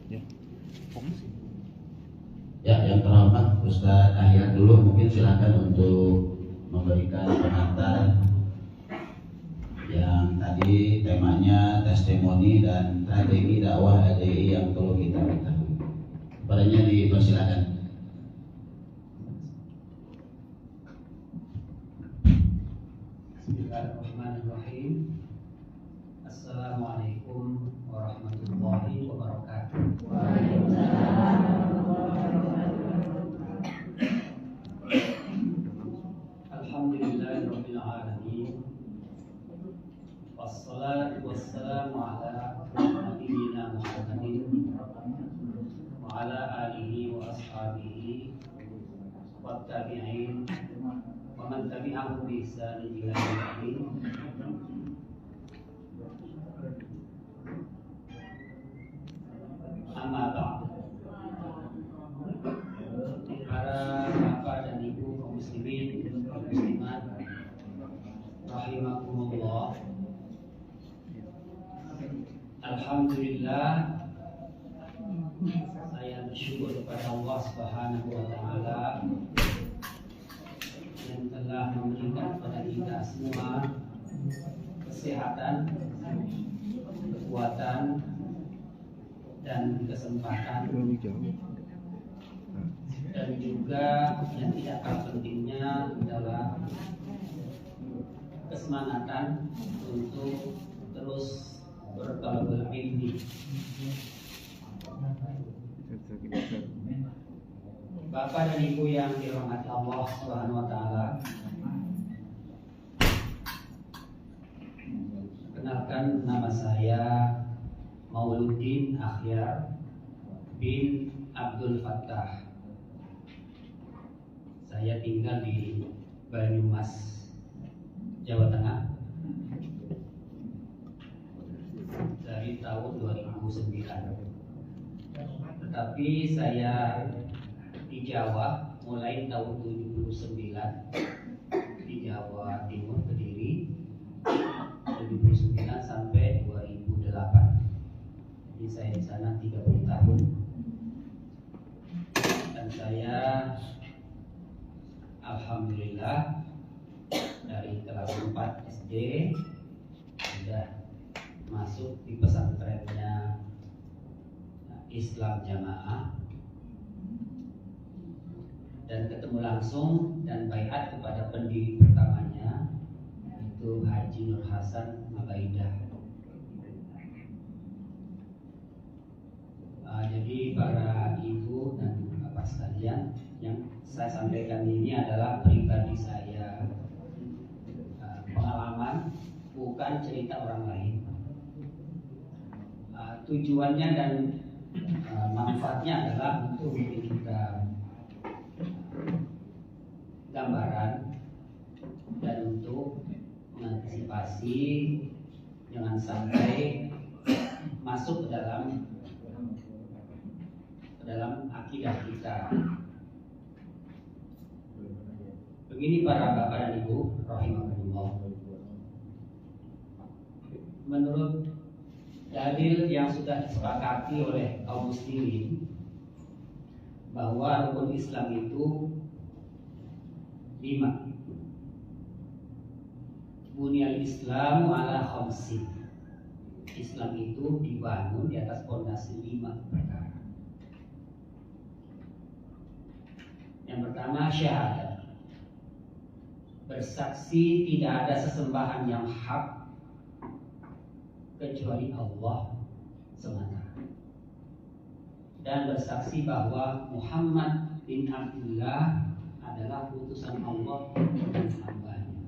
Ya. Ya, yang terhormat Ustadz Ahyar dulu, mungkin silakan untuk memberikan pengantar yang tadi temanya testimoni dan strategi dakwah LDI yang perlu kita ketahui. Padanya dipersilakan. Bismillahirrahmanirrahim. Assalamualaikum warahmatullahi wabarakatuh. Alhamdulillahirabbil alamin. Wassalatu wassalamu ala nabiyyina Muhammadin wa ala alihi wa ashabihi wa tabi'in wa man tabi'ahum bi ihsan ila yaumil din. Amma ba'd. Para bapak dan ibu kaum muslimin dan muslimat rahimakumullah. Alhamdulillah, saya bersyukur kepada Allah Subhanahu wa taala yang telah memberikan kepada kita semua kesehatan, kekuatan dan kesempatan, dan juga yang tidak kalah pentingnya adalah kesemangatan untuk terus bertalabul ilmi. Bapak dan Ibu yang dirahmati Allah Subhanahu wa taala, kenalkan, nama saya Mauluddin Akhyar bin Abdul Fattah. Saya tinggal di Banyumas, Jawa Tengah dari tahun 2009. Tetapi saya di Jawa mulai tahun 79 di Jawa Timur, Kediri, 2009 sampai 2008. Jadi saya di sana 30 tahun. Dan saya alhamdulillah dari kelas 4 SD sudah masuk di pesantrennya Islam Jamaah dan ketemu langsung dan baiat kepada pendiri pertamanya, yaitu Haji Nur Hasan Abaidah. Jadi para ibu dan bapak sekalian, yang saya sampaikan ini adalah pribadi saya, pengalaman, bukan cerita orang lain. Tujuannya dan manfaatnya adalah untuk memberi kita gambaran dan untuk mengantisipasi jangan sampai masuk ke dalam akidah kita. Begini para bapak dan ibu rahimakumullah. Menurut dalil yang sudah disepakati oleh kaum muslimin bahwa rukun Islam itu 5. Bunyal Islamu ala khamsin. Islam itu dibangun di atas fondasi 5 perkara. Yang pertama syahadat, bersaksi tidak ada sesembahan yang hak kecuali Allah semata, dan bersaksi bahwa Muhammad bin Abdullah adalah utusan Allah dan hambanya.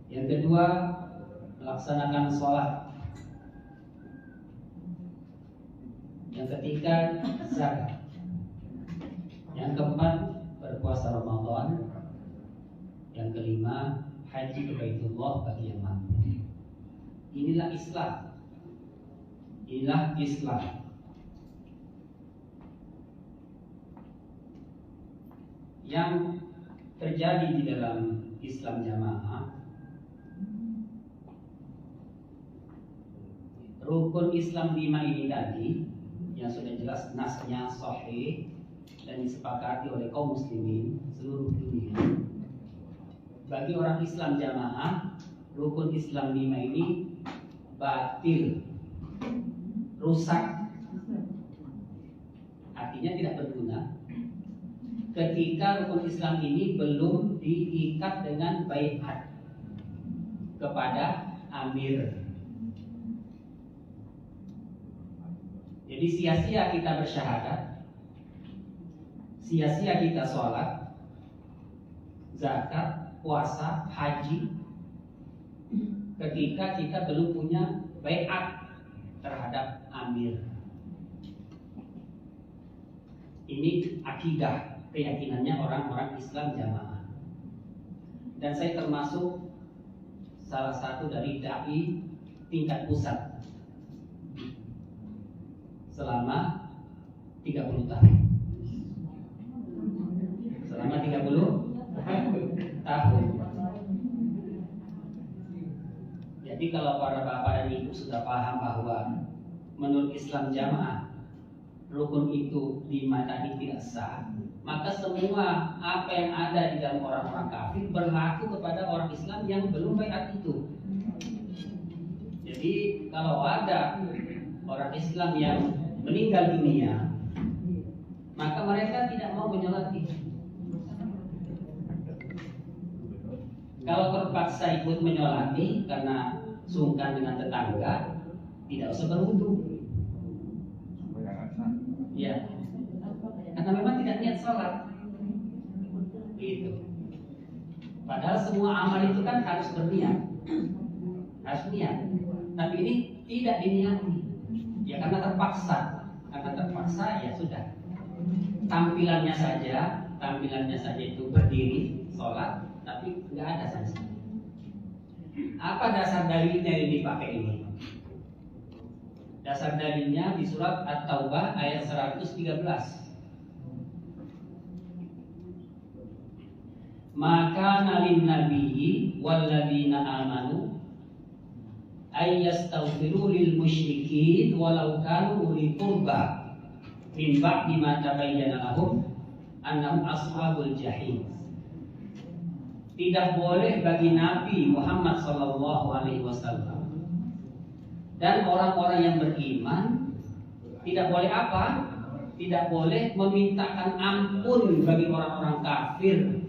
Yang kedua, melaksanakan sholat. Yang ketiga, zakat. Yang keempat, berpuasa Ramadan. Yang kelima, haji ke Baitullah bagi yang mampu. Inilah Islam. Inilah Islam. Yang terjadi di dalam Islam Jamaah, rukun Islam 5 ini tadi yang sudah jelas nasnya sahih dan disepakati oleh kaum muslimin seluruh dunia. Bagi orang Islam jamaah, rukun Islam 5 ini batil, rusak, artinya tidak berguna ketika rukun Islam ini belum diikat dengan baiat kepada amir. Jadi sia-sia kita bersyahadat, sia-sia kita sholat, zakat, puasa, haji, ketika kita belum punya baiat terhadap amir. Ini akidah, keyakinannya orang-orang Islam jamaah. Dan saya termasuk salah satu dari dai tingkat pusat selama 30 tahun. Selama 30 tahun. Jadi kalau para bapak dan ibu sudah paham bahwa menurut Islam jamaah rukun itu 5 tadi tidak sah, maka semua apa yang ada di dalam orang-orang kafir berlaku kepada orang Islam yang belum baiat itu. Jadi kalau ada orang Islam yang meninggal dunia, maka mereka tidak mau menyolati. Kalau terpaksa ikut menyolati karena sungkan dengan tetangga, tidak usah berwudu. Ya, karena memang tidak niat sholat. Gitu. Padahal semua amal itu kan harus berniat, harus niat. Tapi ini tidak diniati. Ya karena terpaksa ya sudah. Tampilannya saja itu berdiri sholat, tapi nggak ada sama sekali. Apa dasar dalilnya yang dipakai ini? Dasar dalilnya di surat At-Taubah ayat 113. Maka nalin nabiyyi walladzina amanu ayyastaghfiru lil musyrikin walau kanu uli qurba min ba'di ma tabayyana lahum annahum ashabul jahim. Tidak boleh bagi Nabi Muhammad SAW dan orang-orang yang beriman, tidak boleh apa? Tidak boleh memintakan ampun bagi orang-orang kafir,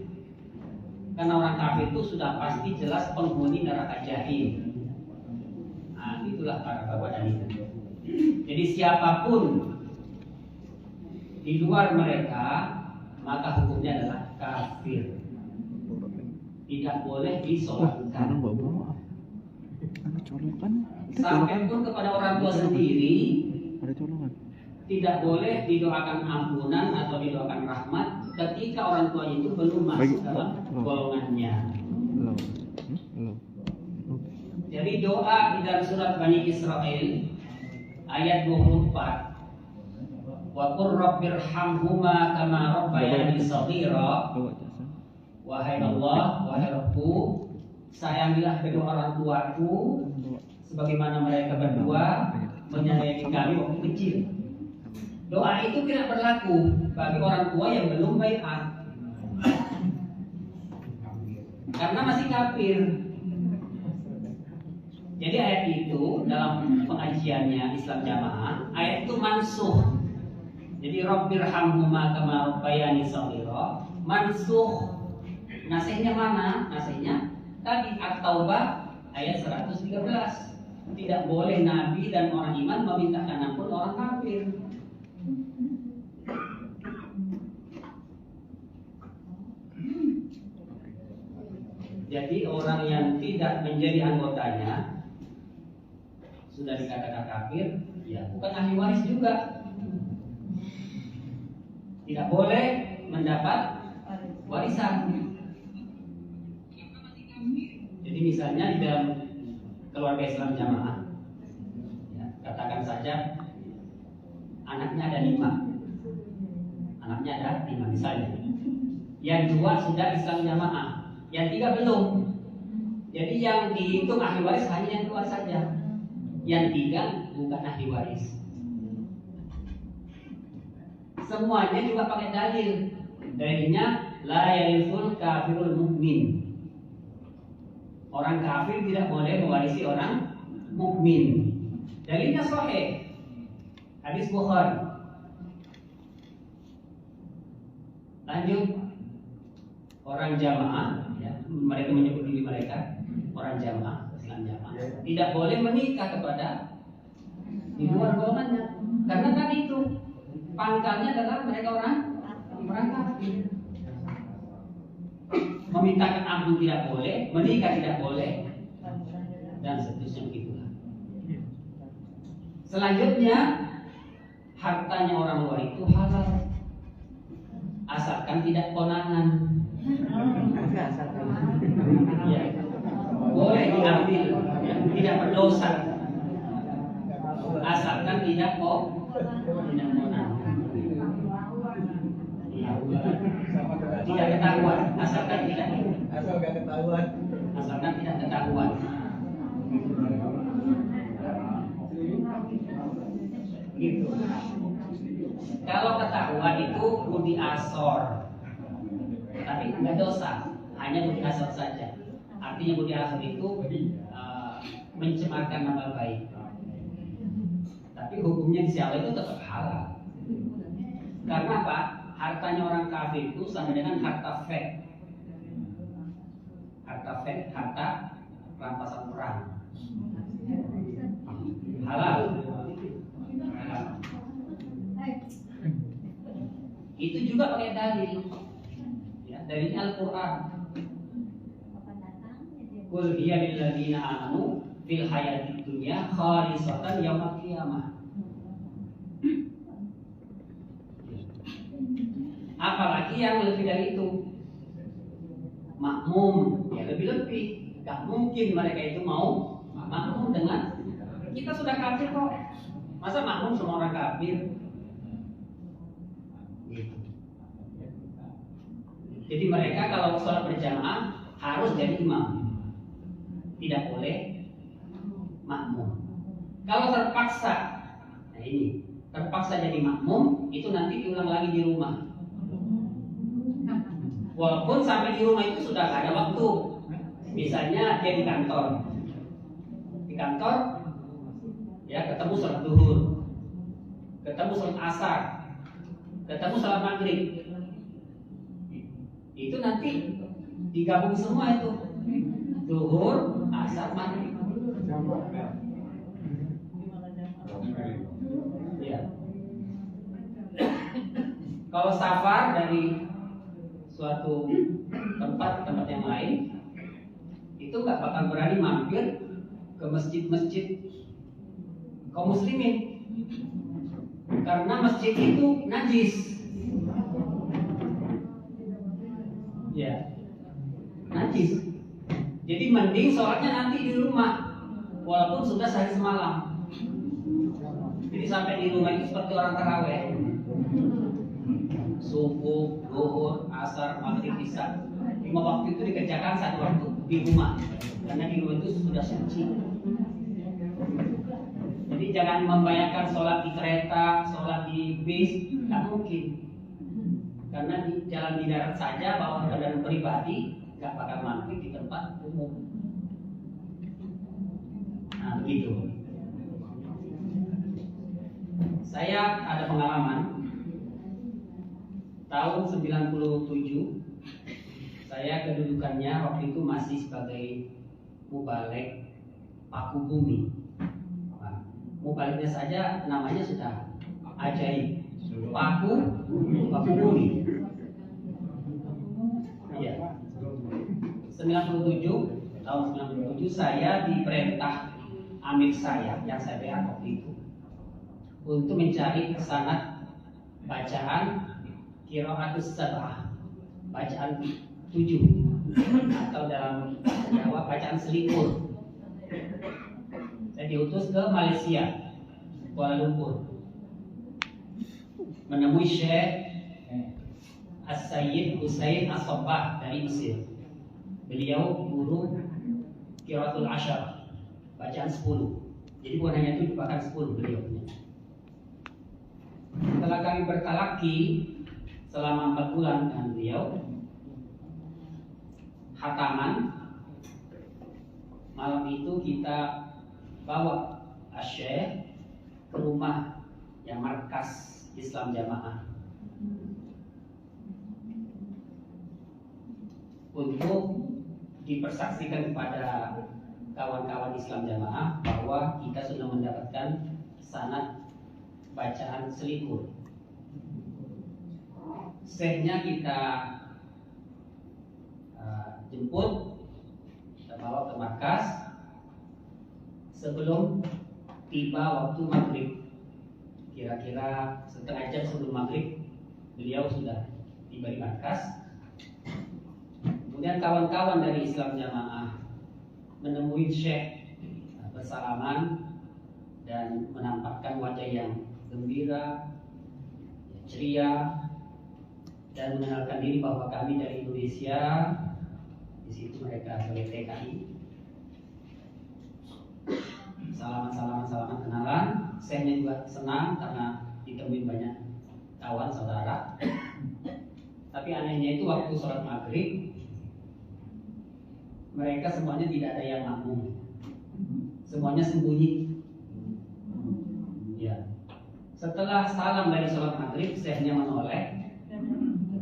karena orang kafir itu sudah pasti jelas penghuni neraka jahim. Nah, itulah para bapak dan ibu. Jadi siapapun di luar mereka, maka hukumnya adalah kafir. Tidak boleh disolatkan. Sampai pun kepada orang tua sendiri tidak boleh didoakan ampunan atau didoakan rahmat ketika orang tuanya itu belum masuk dalam golongannya. Jadi doa di dalam surat Bani Israel ayat 24, wa qur rabbirhamhuma kama rabbayani shaghira. Wahai Allah, wahai Rabbku, sayangilah kedua orang tuaku sebagaimana mereka berdua menyayangi kami waktu kecil. Doa itu tidak berlaku bagi orang tua yang belum baiat, karena masih kafir. Jadi ayat itu dalam pengajiannya Islam Jamaah, ayat itu mansuh. Jadi Rabbirhamhuma kama rabbayani shaghira, mansuh. Nasihnya mana? Nasihnya tadi At-Taubah ayat 113. Tidak boleh Nabi dan orang iman memintakan ampun orang kafir. Jadi orang yang tidak menjadi anggotanya sudah dikatakan kafir, ya bukan ahli waris juga. Tidak boleh mendapat warisan. Jadi misalnya di dalam keluarga Islam Jamaah, ya, katakan saja anaknya ada 5 misalnya. Yang 2 sudah Islam Jamaah, yang 3 belum. Jadi yang dihitung ahli waris hanya yang 2 saja. yang 3 bukan ahli waris. Semuanya juga pakai dalil. Dalilnya la yarithul kafirul mukmin. Orang kafir tidak boleh mewarisi orang mukmin. Dalilnya sahih. Hadis Bukhari. Lanjut, orang jamaah, ya, mereka menyebut diri mereka orang jamaah, Islam jamaah, tidak boleh menikah kepada di luar golongannya, karena kan itu pangkalnya adalah mereka orang kafir. Memintakan ampun tidak boleh, menikah tidak boleh, dan seterusnya begitulah. Selanjutnya, hartanya orang luar itu halal, asalkan tidak konangan. Ya, boleh diambil, ya, tidak berdosa, asalkan tidak konangan. Tidak ketahuan, asalkan tidak ketahuan. Gitu. Kalau ketahuan itu budi asor, tapi nggak dosa, hanya budi asor saja. Artinya budi asor itu mencemarkan nama baik. Tapi hukumnya di Allah itu tetap halal. Karena apa? Hartanya orang kafir itu sama dengan harta fek. Harta fek, harta rampasan perang. Halal. Itu juga pakai dalil. Ya, dalilnya Al-Qur'an. Qul hiya lil ladzina amanu fil hayatid dunya khalisatan yaumil qiyamah. Apalagi yang lebih dari itu, makmum, ya lebih-lebih. Gak mungkin mereka itu mau makmum dengan kita sudah kafir kok. Masa makmum semua orang kafir? Jadi mereka kalau sholat berjamaah harus jadi imam, tidak boleh makmum. Kalau terpaksa, nah ini terpaksa jadi makmum, itu nanti diulang lagi di rumah. Walaupun sampai di rumah itu sudah gak ada waktu. Misalnya dia di kantor, ya ketemu sholat duhur, ketemu sholat asar, ketemu sholat maghrib. Itu nanti digabung semua itu, duhur, asar, maghrib. Ya. Kalau safar dari suatu tempat ke tempat yang lain, itu nggak bakal berani mampir ke masjid-masjid kaum muslimin, karena masjid itu najis. Ya, najis. Jadi mending sholatnya nanti di rumah, walaupun sudah sehari semalam. Jadi sampai di rumah itu seperti orang taraweh, subuh, zuhur, asar, maghrib, isya. 5 waktu itu dikerjakan 1 waktu di rumah, karena di rumah itu sudah suci. Jadi jangan membayangkan sholat di kereta, sholat di bis, nggak mungkin. Karena di jalan di darat saja bawa kendaraan pribadi, nggak bakal mampir di tempat umum. Nah begitu. Saya ada pengalaman. Tahun 97, saya kedudukannya waktu itu masih sebagai mubalek paku bumi. Nah, mubaleknya saja namanya sudah ajaib, paku bumi. Iya. 97, tahun 97 saya diperintah amir saya yang saya lihat waktu itu untuk mencari kesanad bacaan qiraatus sab'ah, bacaan 7, atau dalam Jawa bacaan selipur. Saya diutus ke Malaysia, Kuala Lumpur, menemui Syekh As-Sayyid Husain As-Sabbah dari Mesir. Beliau guru qiraatul asyar, bacaan 10. Jadi bukan hanya 7 bahkan 10 beliau punya. Setelah kami bertalaki selama 4 bulan dengan beliau, khataman, malam itu kita bawa Asyikh ke rumah yang markas Islam Jamaah untuk dipersaksikan kepada kawan-kawan Islam Jamaah bahwa kita sudah mendapatkan sanad bacaan selikur. Syekhnya kita jemput, kita bawa ke markas. Sebelum tiba waktu maghrib, kira-kira setengah jam sebelum maghrib, beliau sudah tiba di markas. Kemudian kawan-kawan dari Islam Jamaah menemui Syekh, bersalaman dan menampakkan wajah yang gembira, ceria, dan mengenalkan diri bahwa kami dari Indonesia. Di situ mereka sebagai TKI. Salaman kenalan. Syekhnya juga senang karena ditemuin banyak kawan saudara. Tapi anehnya itu waktu sholat maghrib, mereka semuanya tidak ada yang makmum, semuanya sembunyi. Ya. Setelah salam dari sholat maghrib, syekhnya menoleh,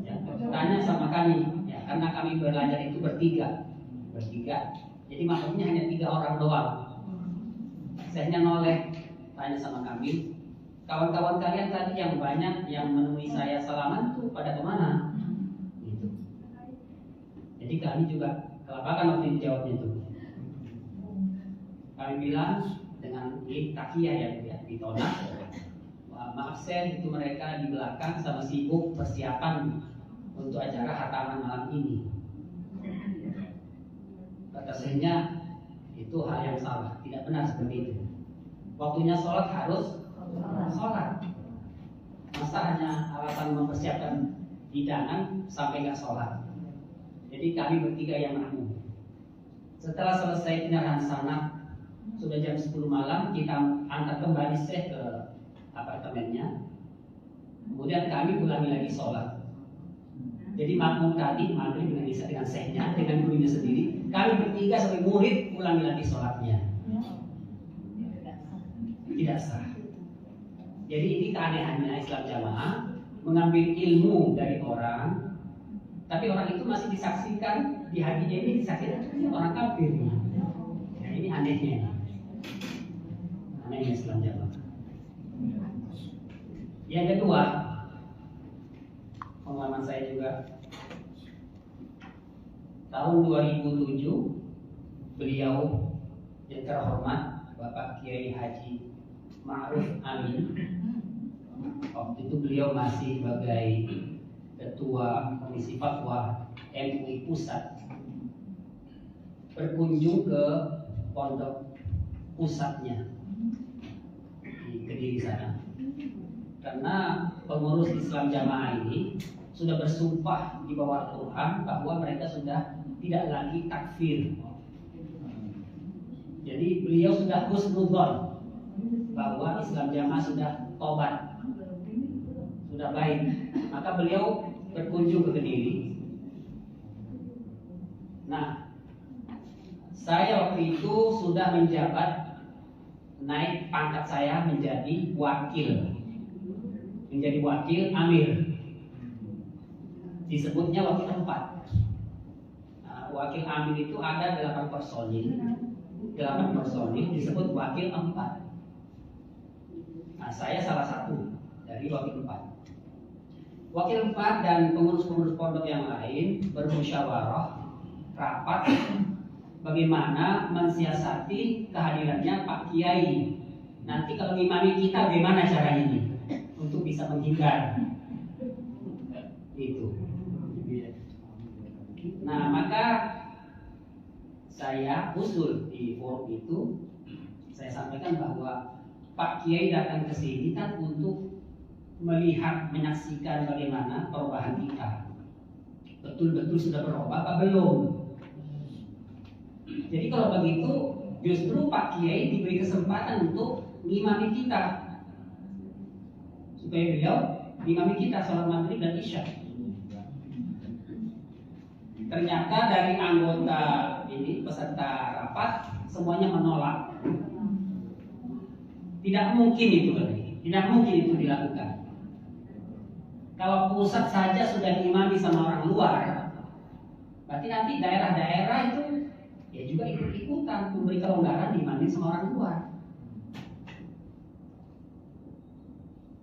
ya, tanya sama kami, ya, karena kami belajar itu bertiga, jadi maksudnya hanya 3 orang doang. Syekhnya noleh, tanya sama kami, kawan-kawan kalian tadi yang banyak yang menemui saya salaman tuh pada kemana? Gitu. Jadi kami juga kelabakan waktu dijawabnya itu. Kami bilang dengan takiyah ya, ditolak. Maaf Syekh, itu mereka di belakang sama sibuk persiapan untuk acara khataman malam ini. Kata Syekhnya, itu hal yang salah, tidak benar seperti itu. Waktunya sholat harus sholat. Masa hanya alasan mempersiapkan hidangan sampai nggak sholat. Jadi kami bertiga yang makmum. Setelah selesai penyerahan sanad, sudah jam 10 malam, kita antar kembali Syekh ke apartemennya. Kemudian kami ulangi lagi sholat. Jadi makmum tadi maghrib dengan Syekhnya, dengan gurunya sendiri. Kami bertiga sebagai murid ulangi lagi sholatnya. Tidak sah. Jadi ini keanehannya Islam Jamaah, mengambil ilmu dari orang, tapi orang itu masih disaksikan, di hatinya ini disaksikan orang kafir. Ya, ini anehnya. Anehnya Islam Jamaah. Yang kedua, pengalaman saya juga tahun 2007, beliau yang terhormat Bapak Kiai Haji Ma'ruf Amin, waktu itu beliau masih sebagai Ketua Komisi Fatwa MUI Pusat, berkunjung ke pondok pusatnya di Kediri sana. Karena pengurus Islam Jamaah ini sudah bersumpah di bawah Al-Quran bahwa mereka sudah tidak lagi takfir. Jadi beliau sudah husnudzon bahwa Islam Jamaah sudah tobat, sudah baik. Maka beliau berkunjung ke Kediri. Nah, saya waktu itu sudah menjabat, naik pangkat saya menjadi wakil amir. Disebutnya wakil 4. Wakil amir itu ada 8 personil disebut wakil 4. Nah, saya salah satu dari wakil 4. Wakil 4 dan pengurus-pengurus pondok yang lain bermusyawarah rapat bagaimana mensiasati kehadirannya Pak Kiai. Nanti kalau ngimami kita bagaimana cara ini untuk bisa menghindar itu. Nah, maka saya usul di forum itu, saya sampaikan bahwa Pak Kiai datang ke sini kan untuk melihat, menyaksikan bagaimana perubahan kita. Betul-betul sudah berubah apa belum? Jadi kalau begitu Justru Pak Kiai diberi kesempatan untuk ngimami kita, supaya beliau ngimami kita sholat maghrib dan isya. Ternyata dari anggota ini, peserta rapat, semuanya menolak. Tidak mungkin itu, tidak mungkin itu dilakukan. Kalau pusat saja sudah diimami sama orang luar, berarti nanti daerah-daerah itu ya juga ikut-ikutan memberi kelonggaran diimami sama orang luar.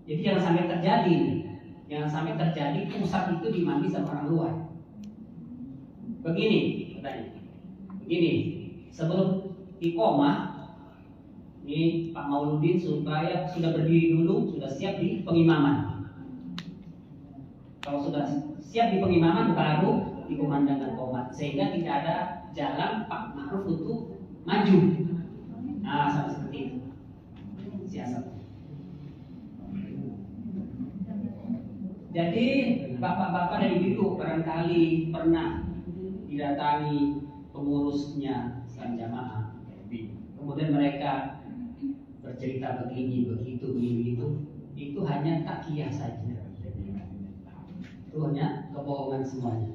Jadi jangan sampai terjadi, jangan sampai terjadi pusat itu diimami sama orang luar. Begini, begini, sebelum iqomah, ini Pak Mauludin supaya sudah berdiri dulu, sudah siap di pengimaman. Kalau sudah siap di pengimaman baru dikumandangkan qomat, sehingga tidak ada jalan Pak Ma'ruf untuk maju. Nah, sama seperti itu siasat. Jadi bapak-bapak dari dulu barangkali pernah didatangi pengurusnya Islam Jamaah, kemudian mereka bercerita begini, begitu, itu hanya takiyah saja. Itu hanya kebohongan semuanya.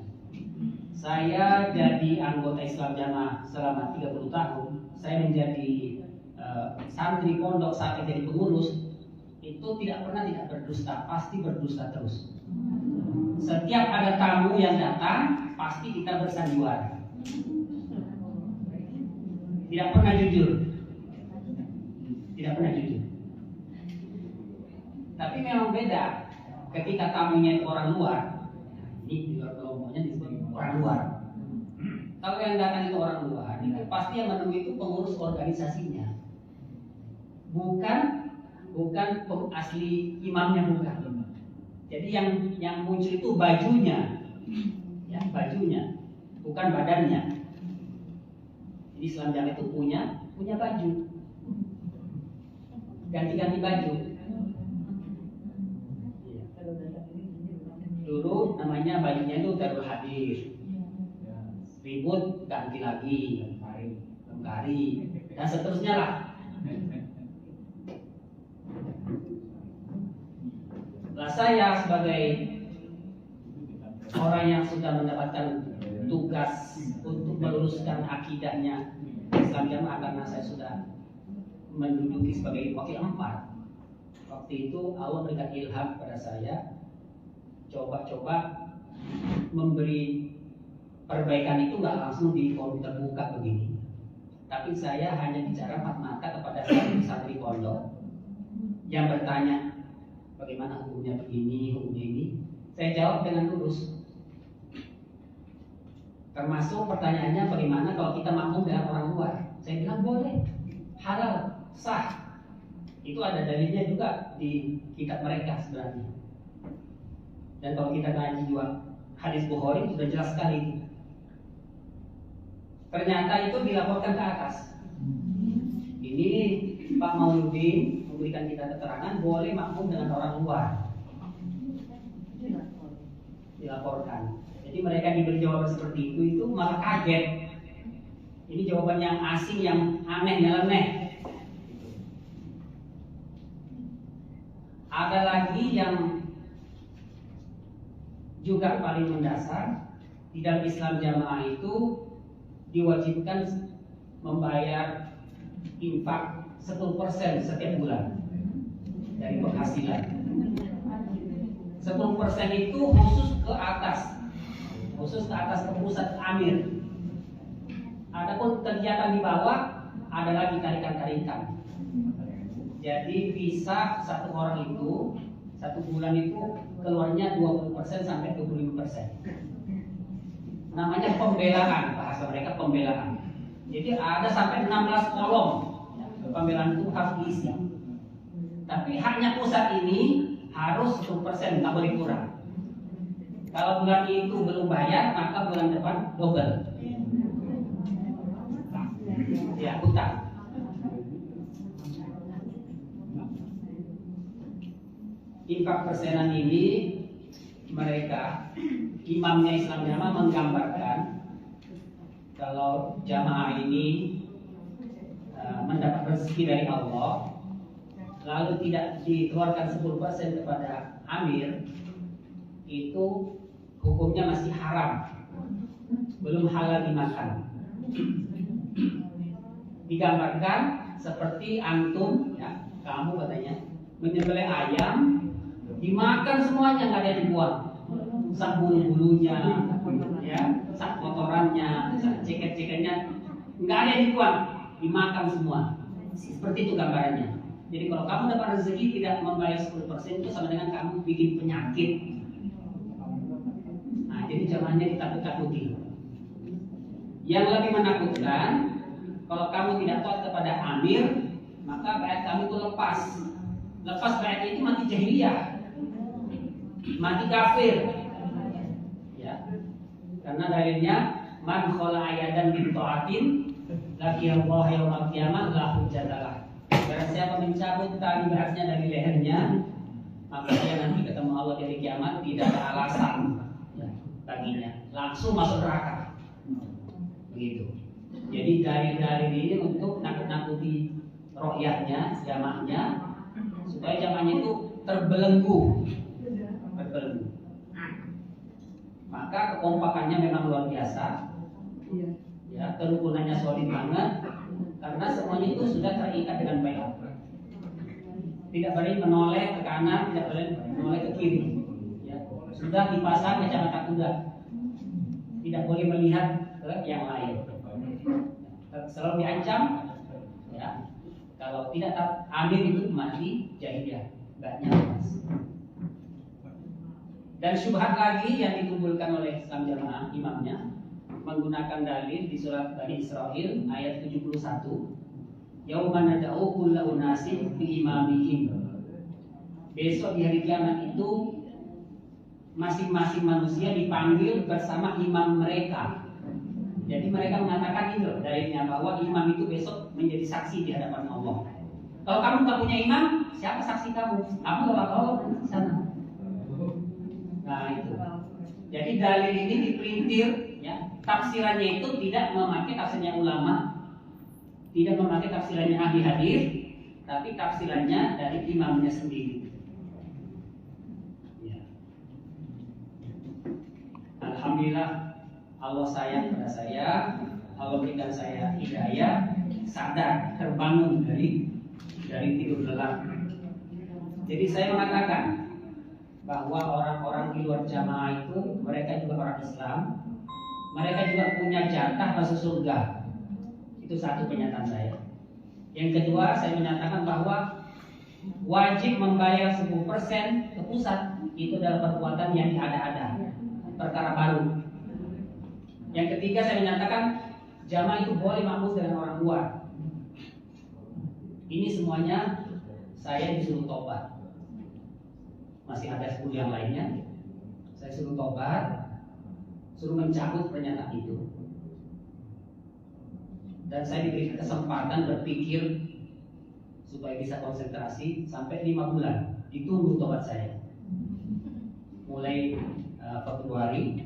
Saya jadi anggota Islam Jamaah selama 30 tahun. Saya menjadi santri pondok sampai jadi pengurus. Itu tidak pernah tidak berdusta, pasti berdusta terus. Setiap ada tamu yang datang, pasti kita bersandiwara. Tidak pernah jujur. Tidak pernah jujur. Tapi memang beda ketika tamunya itu orang luar. Ini di luar kelompoknya disebut orang luar. Kalau yang datang itu orang luar, itu pasti yang menemui itu pengurus organisasinya. Bukan asli imamnya, bukan. Jadi yang muncul itu bajunya, ya bajunya, bukan badannya. Jadi Islam Jamaah itu punya baju, ganti-ganti baju. Dulu namanya bajunya itu Darul Hadis, ribut ganti lagi, Lemkari, dan seterusnya lah. Nah, saya sebagai orang yang sudah mendapatkan tugas untuk meluruskan akidahnya Islam Jamaah, karena saya sudah menduduki sebagai wakil 4. Waktu itu Allah berikan ilham pada saya, coba-coba memberi perbaikan itu nggak langsung di forum terbuka begini, tapi saya hanya bicara 4 mata kepada santri pondok yang bertanya bagaimana hukumnya begini, hukumnya ini. Saya jawab dengan lurus. Termasuk pertanyaannya bagaimana kalau kita makmum dengan orang luar. Saya bilang boleh, halal, sah. Itu ada dalilnya juga di kitab mereka sebenarnya. Dan kalau kita ngaji juga hadis Bukhari sudah jelas sekali itu. Ternyata itu dilaporkan ke atas. Ini Pak Mauludin memberikan kita keterangan boleh makmum dengan orang luar. Dilaporkan. Jadi mereka diberi jawaban seperti itu malah kaget. Ini jawaban yang asing, yang aneh, nyeleneh. Ada lagi yang juga paling mendasar, di dalam Islam Jamaah itu diwajibkan membayar infak 10% setiap bulan dari penghasilan. 10% itu khusus ke atas ke pusat amir. Adapun kegiatan di bawah ada lagi tarikan-tarikan. Jadi bisa satu orang itu satu bulan itu keluarnya 20% sampai 25%. Namanya pembelaan, bahasa mereka pembelaan. Jadi ada sampai 16 kolom pembelaan itu harus diisi. Tapi haknya pusat ini harus 10%, nggak boleh kurang. Kalau bulan itu belum bayar, maka bulan depan double. Ya, hutang. Infak persenan ini mereka imamnya Islam Jamaah menggambarkan kalau jamaah ini mendapat rezeki dari Allah lalu tidak dikeluarkan 10% kepada amir, itu hukumnya masih haram, belum halal dimakan. Digambarkan seperti antum, ya, kamu katanya menyembelih ayam, dimakan semuanya, nggak ada yang dibuang, sak bulu-bulunya, ya, sak kotorannya, sak ceket-ceketnya, nggak ada yang dibuang, dimakan semua. Seperti itu gambarannya. Jadi kalau kamu dapat rezeki tidak membayar 10% itu sama dengan kamu bikin penyakit. Nah, jadi jangannya ditakut-takuti. Yang lebih menakutkan, kalau kamu tidak taat kepada amir, maka bayat kamu itu lepas. Lepas bayat itu mati jahiliyah, mati kafir. Ya, karena dalilnya man khala ayadan bi taatin laki Allah yaumil qiyamah la hujjatalah. Barang siapa mencabut tali bayatnya dari lehernya, maka dia nanti ketemu Allah dari kiamat tidak ada alasan, ya, baginya, langsung masuk neraka. Begitu. Jadi dalil-dalil ini untuk nakut-nakuti rokyahnya, jamaahnya, supaya jamaahnya itu terbelenggu. Maka kekompakannya memang luar biasa, ya, kerukunannya solid banget, karena semuanya itu sudah terikat dengan baik. Tidak boleh menoleh ke kanan, tidak boleh menoleh ke kiri, ya. Sudah dipasang kacamata kuda, tidak boleh melihat ke yang lain. Selalu diancam, ya, kalau tidak amir itu mati jahiliyah, nggak nyaman. Dan syubhat lagi yang dikumpulkan oleh Islam Jamaah imamnya menggunakan dalil di surat Bani Israil ayat 71, yauma nad'u kulla unasin bi imamihim. Besok di hari kiamat itu masing-masing manusia dipanggil bersama imam mereka. Jadi mereka mengatakan itu dalilnya bahwa imam itu besok menjadi saksi di hadapan Allah. Kalau kamu nggak punya imam, siapa saksi kamu? Kamu nggak tahu di sana. Nah itu. Jadi dalil ini dipelintir, ya. Tafsirannya itu tidak memakai tafsirnya ulama, tidak memakai tafsirannya ahli hadis, tapi tafsirannya dari imamnya sendiri. Ya. Alhamdulillah. Allah sayang pada saya, Allah berikan saya hidayah, sadar, terbangun dari tidur lelap. Jadi saya mengatakan bahwa orang-orang di luar jamaah itu mereka juga orang Islam, mereka juga punya jatah masuk surga. Itu satu pernyataan saya. Yang kedua, saya menyatakan bahwa wajib membayar 10% ke pusat itu adalah perbuatan yang diada-ada, perkara baru. Yang ketiga, saya menyatakan jamaah itu boleh makmum dengan orang luar. Ini semuanya saya disuruh tobat. Masih ada 10 yang lainnya. Saya suruh tobat, suruh mencabut pernyataan itu. Dan saya diberi kesempatan berpikir supaya bisa konsentrasi sampai 5 bulan. Ditunggu tobat saya. Mulai Februari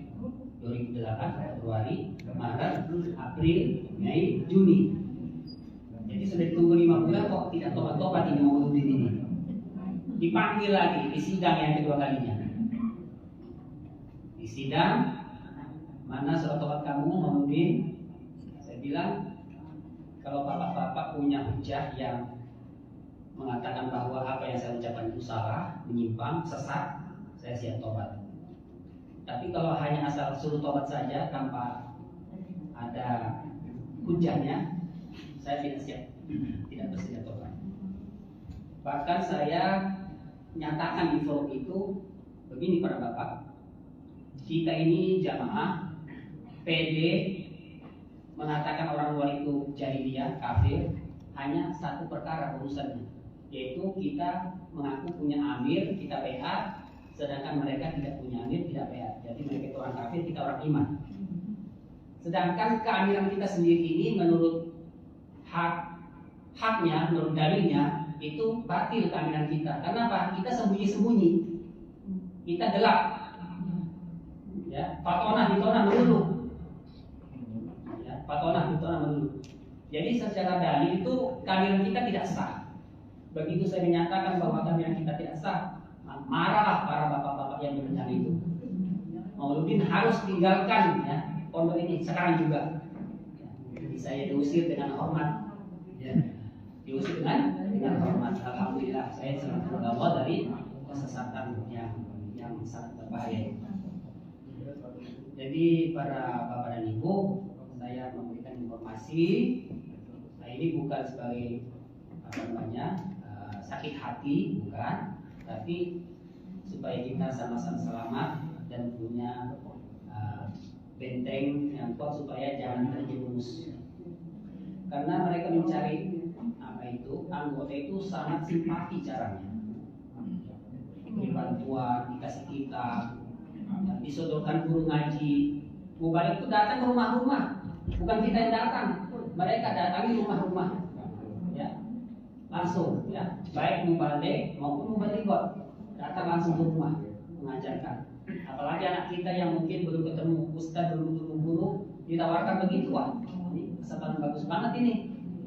2008, Februari, Maret, April, Mei, Juni. Jadi sudah ditunggu 5 bulan kok tidak tobat-tobat ini Mauludin ini. Dipanggil lagi di sidang yang kedua kalinya. Di sidang, mana surat tobat kamu Mauludin? Saya bilang, kalau bapak-bapak punya hujah yang mengatakan bahwa apa yang saya ucapkan itu salah, menyimpang, sesat, saya siap tobat. Tapi kalau hanya asal suruh tobat saja tanpa ada hujahnya, saya tidak siap, tidak bersedia tobat. Bahkan saya nyatakan di forum itu begini para bapak, kita ini jamaah PD mengatakan orang luar itu jahiliyah, kafir, hanya satu perkara urusannya, yaitu kita mengaku punya amir, kita PA, sedangkan mereka tidak punya amir, tidak PA. Jadi mereka itu orang kafir, kita orang iman. Sedangkan keamiran kita sendiri ini menurut haknya, menurut dalilnya itu batil keamiran kita. Karena apa? Kita sembunyi-sembunyi, kita gelap, ya, fatonah ditona melulu, ya, fatonah ditona melulu. Jadi secara dalil itu kehadiran kita tidak sah. Begitu saya menyatakan bahwa kehadiran kita tidak sah, marahlah para bapak-bapak yang mendengar itu. Mauludin harus tinggalkan ya pondok ini sekarang juga. Jadi saya diusir dengan hormat. Ya. Diusir dengan hormat. Alhamdulillah saya sangat berdoa dari kesesatan yang sangat berbahaya. Jadi para bapak dan ibu, saya memberikan informasi. Nah, ini bukan sebagai sakit hati, bukan, tapi supaya kita sama-sama selamat dan punya benteng yang kuat supaya jangan terjerumus. Karena mereka mencari anggota itu sangat simpati caranya. Beri bantuan, dikasih kitab, disodorkan guru ngaji. Mubalik itu datang ke rumah-rumah, bukan kita yang datang. Mereka datangi rumah-rumah, ya, langsung, ya, baik mubalik maupun mubaligot datang langsung ke rumah mengajarkan. Apalagi anak kita yang mungkin belum ketemu ustaz, belum ketemu guru, ditawarkan begitu, wah, ini kesempatan bagus banget ini.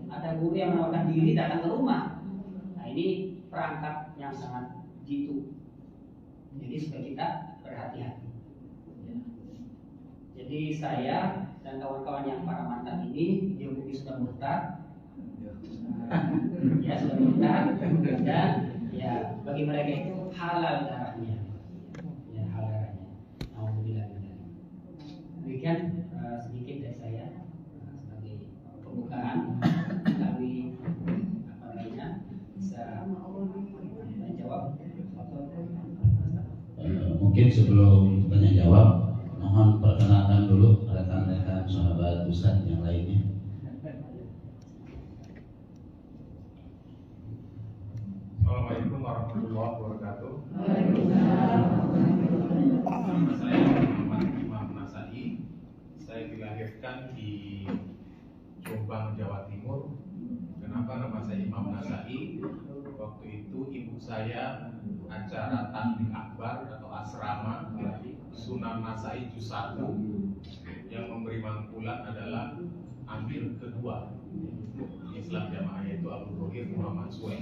Ada guru yang menawarkan diri datang ke rumah. Nah, ini perangkat yang sangat jitu. Jadi supaya kita berhati-hati. Ya. Jadi saya dan kawan-kawan yang para mantan ini, dia mungkin sudah murtad, ya sudah murtad, dan ya bagi mereka itu halal darahnya, ya halal darahnya. Alhamdulillah. Demikian sedikit dari saya sebagai pembukaan. Kami bisa menjawab. Mungkin sebelum tanya jawab, mohon perkenalkan dulu rekan-rekan sahabat Ustadz yang lainnya. Assalamualaikum warahmatullahi wabarakatuh. Nama saya Muhammad Imam Nasai. Saya dilahirkan di Jombang, Jawa Timur. Kenapa nama saya Imam Nasai? Waktu itu ibu saya acara taklim akbar atau asrama Sunan Nasai Juz 1 yang memberi mangkulan adalah amir kedua Islam Jamaah, yaitu Abu Rohir Muhammad Suwe.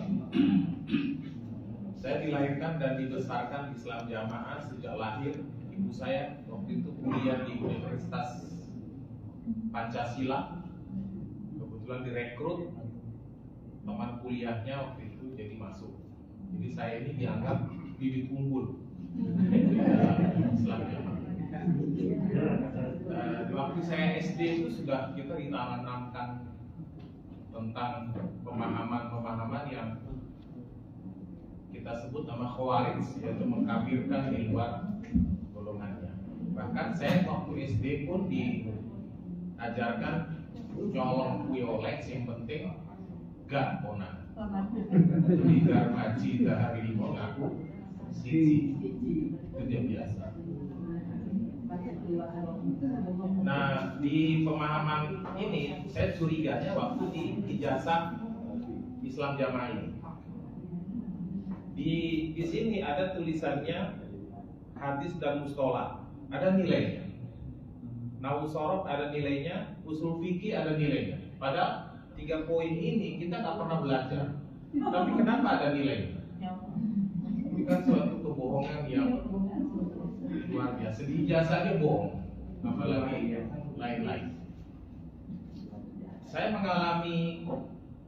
Saya dilahirkan dan dibesarkan Islam Jamaah sejak lahir. Ibu saya waktu itu kuliah di Universitas Pancasila. Kebetulan direkrut teman kuliahnya waktu itu jadi masuk. Jadi saya ini dianggap bibit unggul Islam Jamaah. Waktu saya SD itu sudah kita ditanamkan tentang pemahaman-pemahaman yang kita sebut nama khawarij, yaitu mengkafirkan di luar golongannya. Bahkan saya waktu SD pun diajarkan nyolong kuyolex, yang penting gak ponan. Jadi garmaji dahari limo ngaku siji, itu dia biasa. Nah, di pemahaman ini saya curiganya waktu di ijazah Islam Jamaah ini. Di sini ada tulisannya hadis dan mustolah, ada nilainya. Nahwu sorof ada nilainya, usul fikih ada nilainya. Pada 3 poin ini kita nggak pernah belajar. Tapi kenapa ada nilainya? Ini kan suatu kebohongan yang luar biasa. Di ijazahnya bohong, apalagi lain-lain. Saya mengalami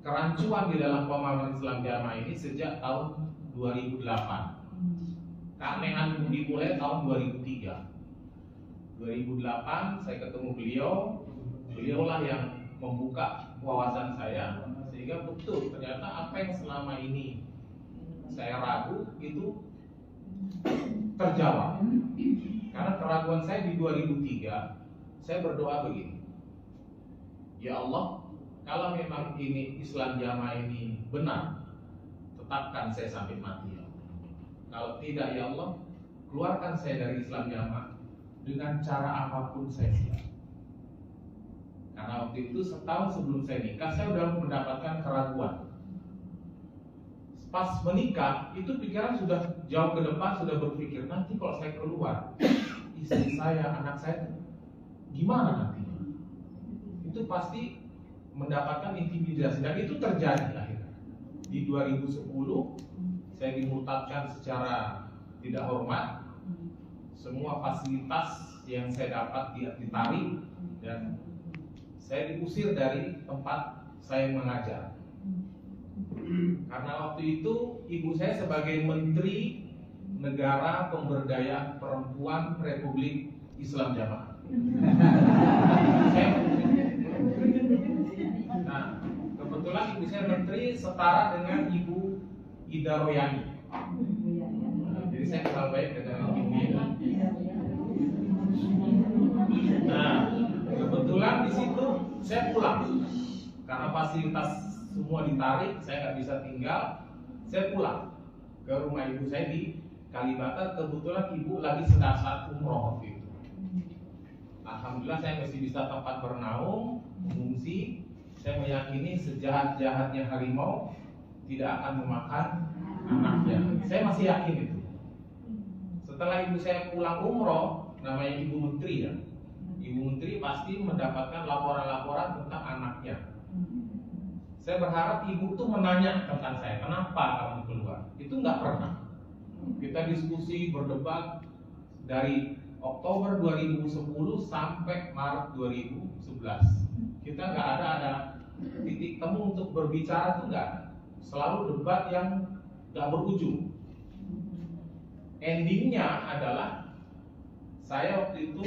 kerancuan di dalam pemahaman Islam Jamaah ini sejak tahun 2008. Keanehan dimulai tahun 2003. 2008 saya ketemu beliaulah yang membuka wawasan saya sehingga betul ternyata apa yang selama ini saya ragu itu terjawab. Karena keraguan saya di 2003, saya berdoa begini, ya Allah, kalau memang ini Islam Jamaah ini benar, tetapkan saya sampai mati ya Allah. Kalau tidak ya Allah, keluarkan saya dari Islam Jamaah dengan cara apapun saya siap. Karena waktu itu setahun sebelum saya nikah, saya sudah mendapatkan keraguan. Pas menikah, itu pikiran sudah jauh ke depan, sudah berpikir nanti kalau saya keluar, istri saya, anak saya, gimana nantinya? Itu pasti mendapatkan intimidasi, dan itu terjadi akhirnya. Di 2010 saya dimurtadkan secara tidak hormat. Semua fasilitas yang saya dapat ditarik, dan saya diusir dari tempat saya mengajar. Karena waktu itu ibu saya sebagai Menteri Negara Pemberdayaan Perempuan Republik Islam Jamaah. Nah, kebetulan ibu saya menteri setara dengan Ibu Ida Royani. Jadi saya kenal baik dengan ibu ini. Nah, kebetulan di situ saya pulang karena fasilitas semua ditarik, saya nggak bisa tinggal. Saya pulang ke rumah ibu saya di Kalibata. Kebetulan ibu lagi sedang umroh waktu itu. Alhamdulillah saya masih bisa tempat bernaung, mengungsi. Saya meyakini sejahat-jahatnya harimau tidak akan memakan anaknya. Saya masih yakin itu. Setelah ibu saya pulang umroh, namanya ibu menteri ya, ibu menteri pasti mendapatkan laporan-laporan tentang anaknya. Saya berharap ibu tuh menanya tentang saya, kenapa kamu keluar? Itu nggak pernah. Kita diskusi, berdebat dari Oktober 2010 sampai Maret 2011. Kita nggak ada titik temu untuk berbicara, tuh nggak. Selalu debat yang nggak berujung. Endingnya adalah saya waktu itu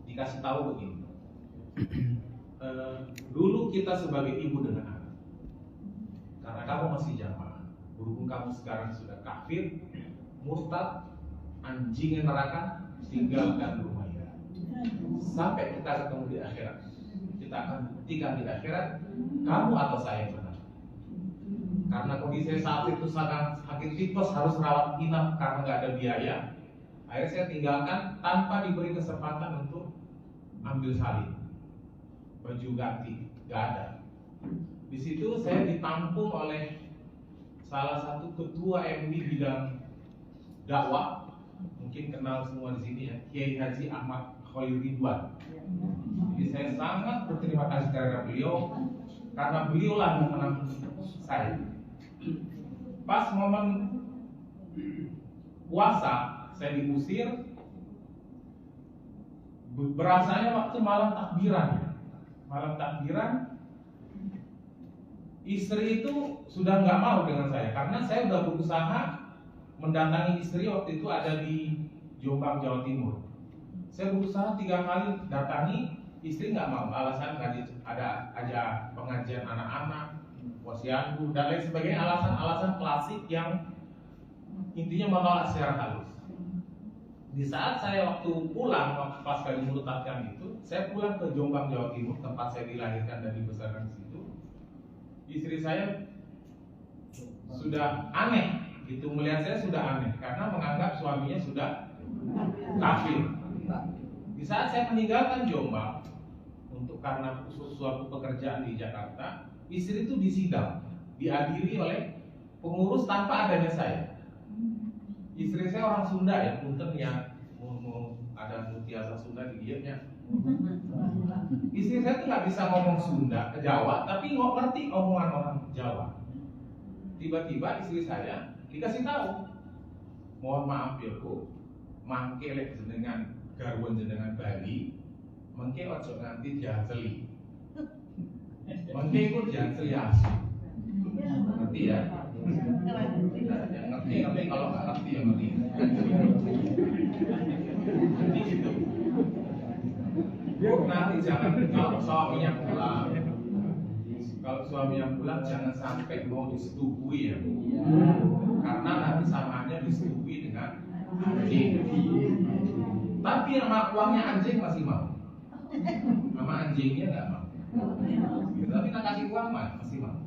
dikasih tahu begini. Dulu kita sebagai ibu dengan anak, karena kamu masih jamaah, berhubung kamu sekarang sudah kafir, murtad, anjing neraka, tinggalkan rumah ya. Sampai kita ketemu di akhirat, kita akan buktikan di akhirat kamu atau saya yang benar. Karena kondisi saya saat itu sangat sakit tipes, harus rawat inap karena nggak ada biaya. Akhirnya saya tinggalkan tanpa diberi kesempatan untuk ambil salin, baju ganti, nggak ada. Di situ saya ditampung oleh salah satu ketua MUI bidang dakwah, mungkin kenal semua di sini ya, Kiai Haji Ahmad Khalil Ridwan. Jadi saya sangat berterima kasih kepada beliau, karena beliau lah yang menampung saya. Pas momen puasa saya diusir, berasanya waktu malam takbiran. Malam takbiran, istri itu sudah nggak mau dengan saya, karena saya sudah berusaha mendatangi istri waktu itu ada di Jombang, Jawa Timur. Saya berusaha 3 kali datangi, istri nggak mau, alasan nggak ada aja pengajian anak-anak, posyandu dan lain sebagainya, alasan-alasan klasik yang intinya menolak secara halus. Di saat saya waktu pulang, waktu pasca dimurtadkan itu, saya pulang ke Jombang, Jawa Timur, tempat saya dilahirkan dan dibesarkan di situ. Istri saya sudah aneh, itu melihat saya sudah aneh karena menganggap suaminya sudah kafir. Di saat saya meninggalkan Jombang untuk karena suatu pekerjaan di Jakarta, istri itu disidang, dihadiri oleh pengurus tanpa adanya saya. Istri saya orang Sunda ya, punten ya, mau ada mutiara Sunda di dianya. Istri saya tuh nggak bisa ngomong Sunda, Jawa, tapi nggak ngerti omongan orang Jawa. Tiba-tiba istri saya dikasih tahu, mohon maaf ya bu, mangke lek jenengan garwan jenengan Bali, mangke ojo nganti diaseli, mangke ikut diaseli asu, ngerti ya? Ngerti kalau nggak ngerti ya ngerti. Jadi gitu. Nanti jangan kalau suaminya pulang, jangan sampai mau disetubui ya bu, karena nanti samaannya disetubui dengan anjing. Tapi sama uangnya anjing masih mau, sama anjingnya nggak mau. Tapi kita kasih uang masih mau.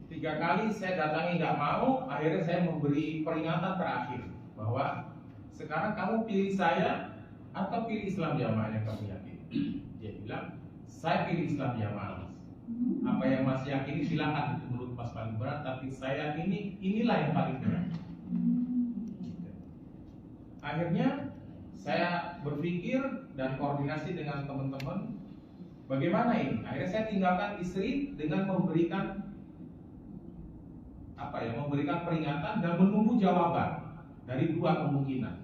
3 kali saya datangi nggak mau, akhirnya saya memberi peringatan terakhir bahwa sekarang kamu pilih saya atau pilih Islam Jamaah yang kamu yakini. Dia bilang, saya pilih Islam Jamaah. Apa yang Mas yakini silakan, itu menurut Mas paling berat, tapi saya yakini inilah yang paling berat. Akhirnya saya berpikir dan koordinasi dengan teman-teman, Bagaimana ini? Akhirnya saya tinggalkan istri dengan memberikan memberikan peringatan dan menunggu jawaban dari dua kemungkinan.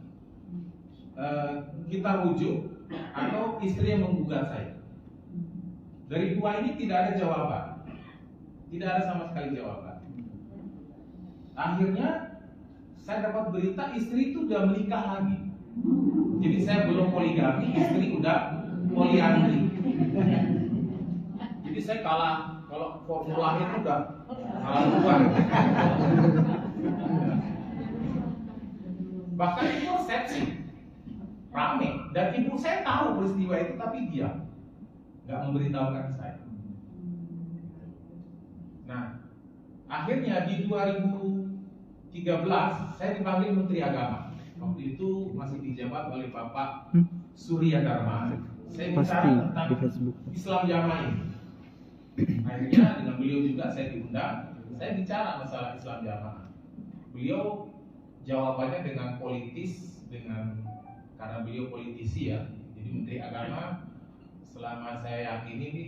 Kita rujuk atau istri yang menggugat saya. Dari dua ini tidak ada jawaban, tidak ada sama sekali jawaban. Akhirnya saya dapat berita istri itu udah menikah lagi. Jadi saya belum poligami, istri udah poliandri. Jadi saya kalah, kalau formula itu udah kalah luar. Bahkan itu resepsi rame, dan ibu saya tahu peristiwa itu tapi dia nggak memberitahukan saya. Nah, akhirnya di 2013 saya dipanggil Menteri Agama. Waktu itu masih dijabat oleh Bapak Surya Dharma. Saya bicara tentang Islam Jamaah ini. Akhirnya dengan beliau juga saya diundang. Saya bicara masalah Islam Jamaah. Beliau jawabannya dengan politis, karena beliau politisi ya. Jadi Menteri Agama selama saya yakini ini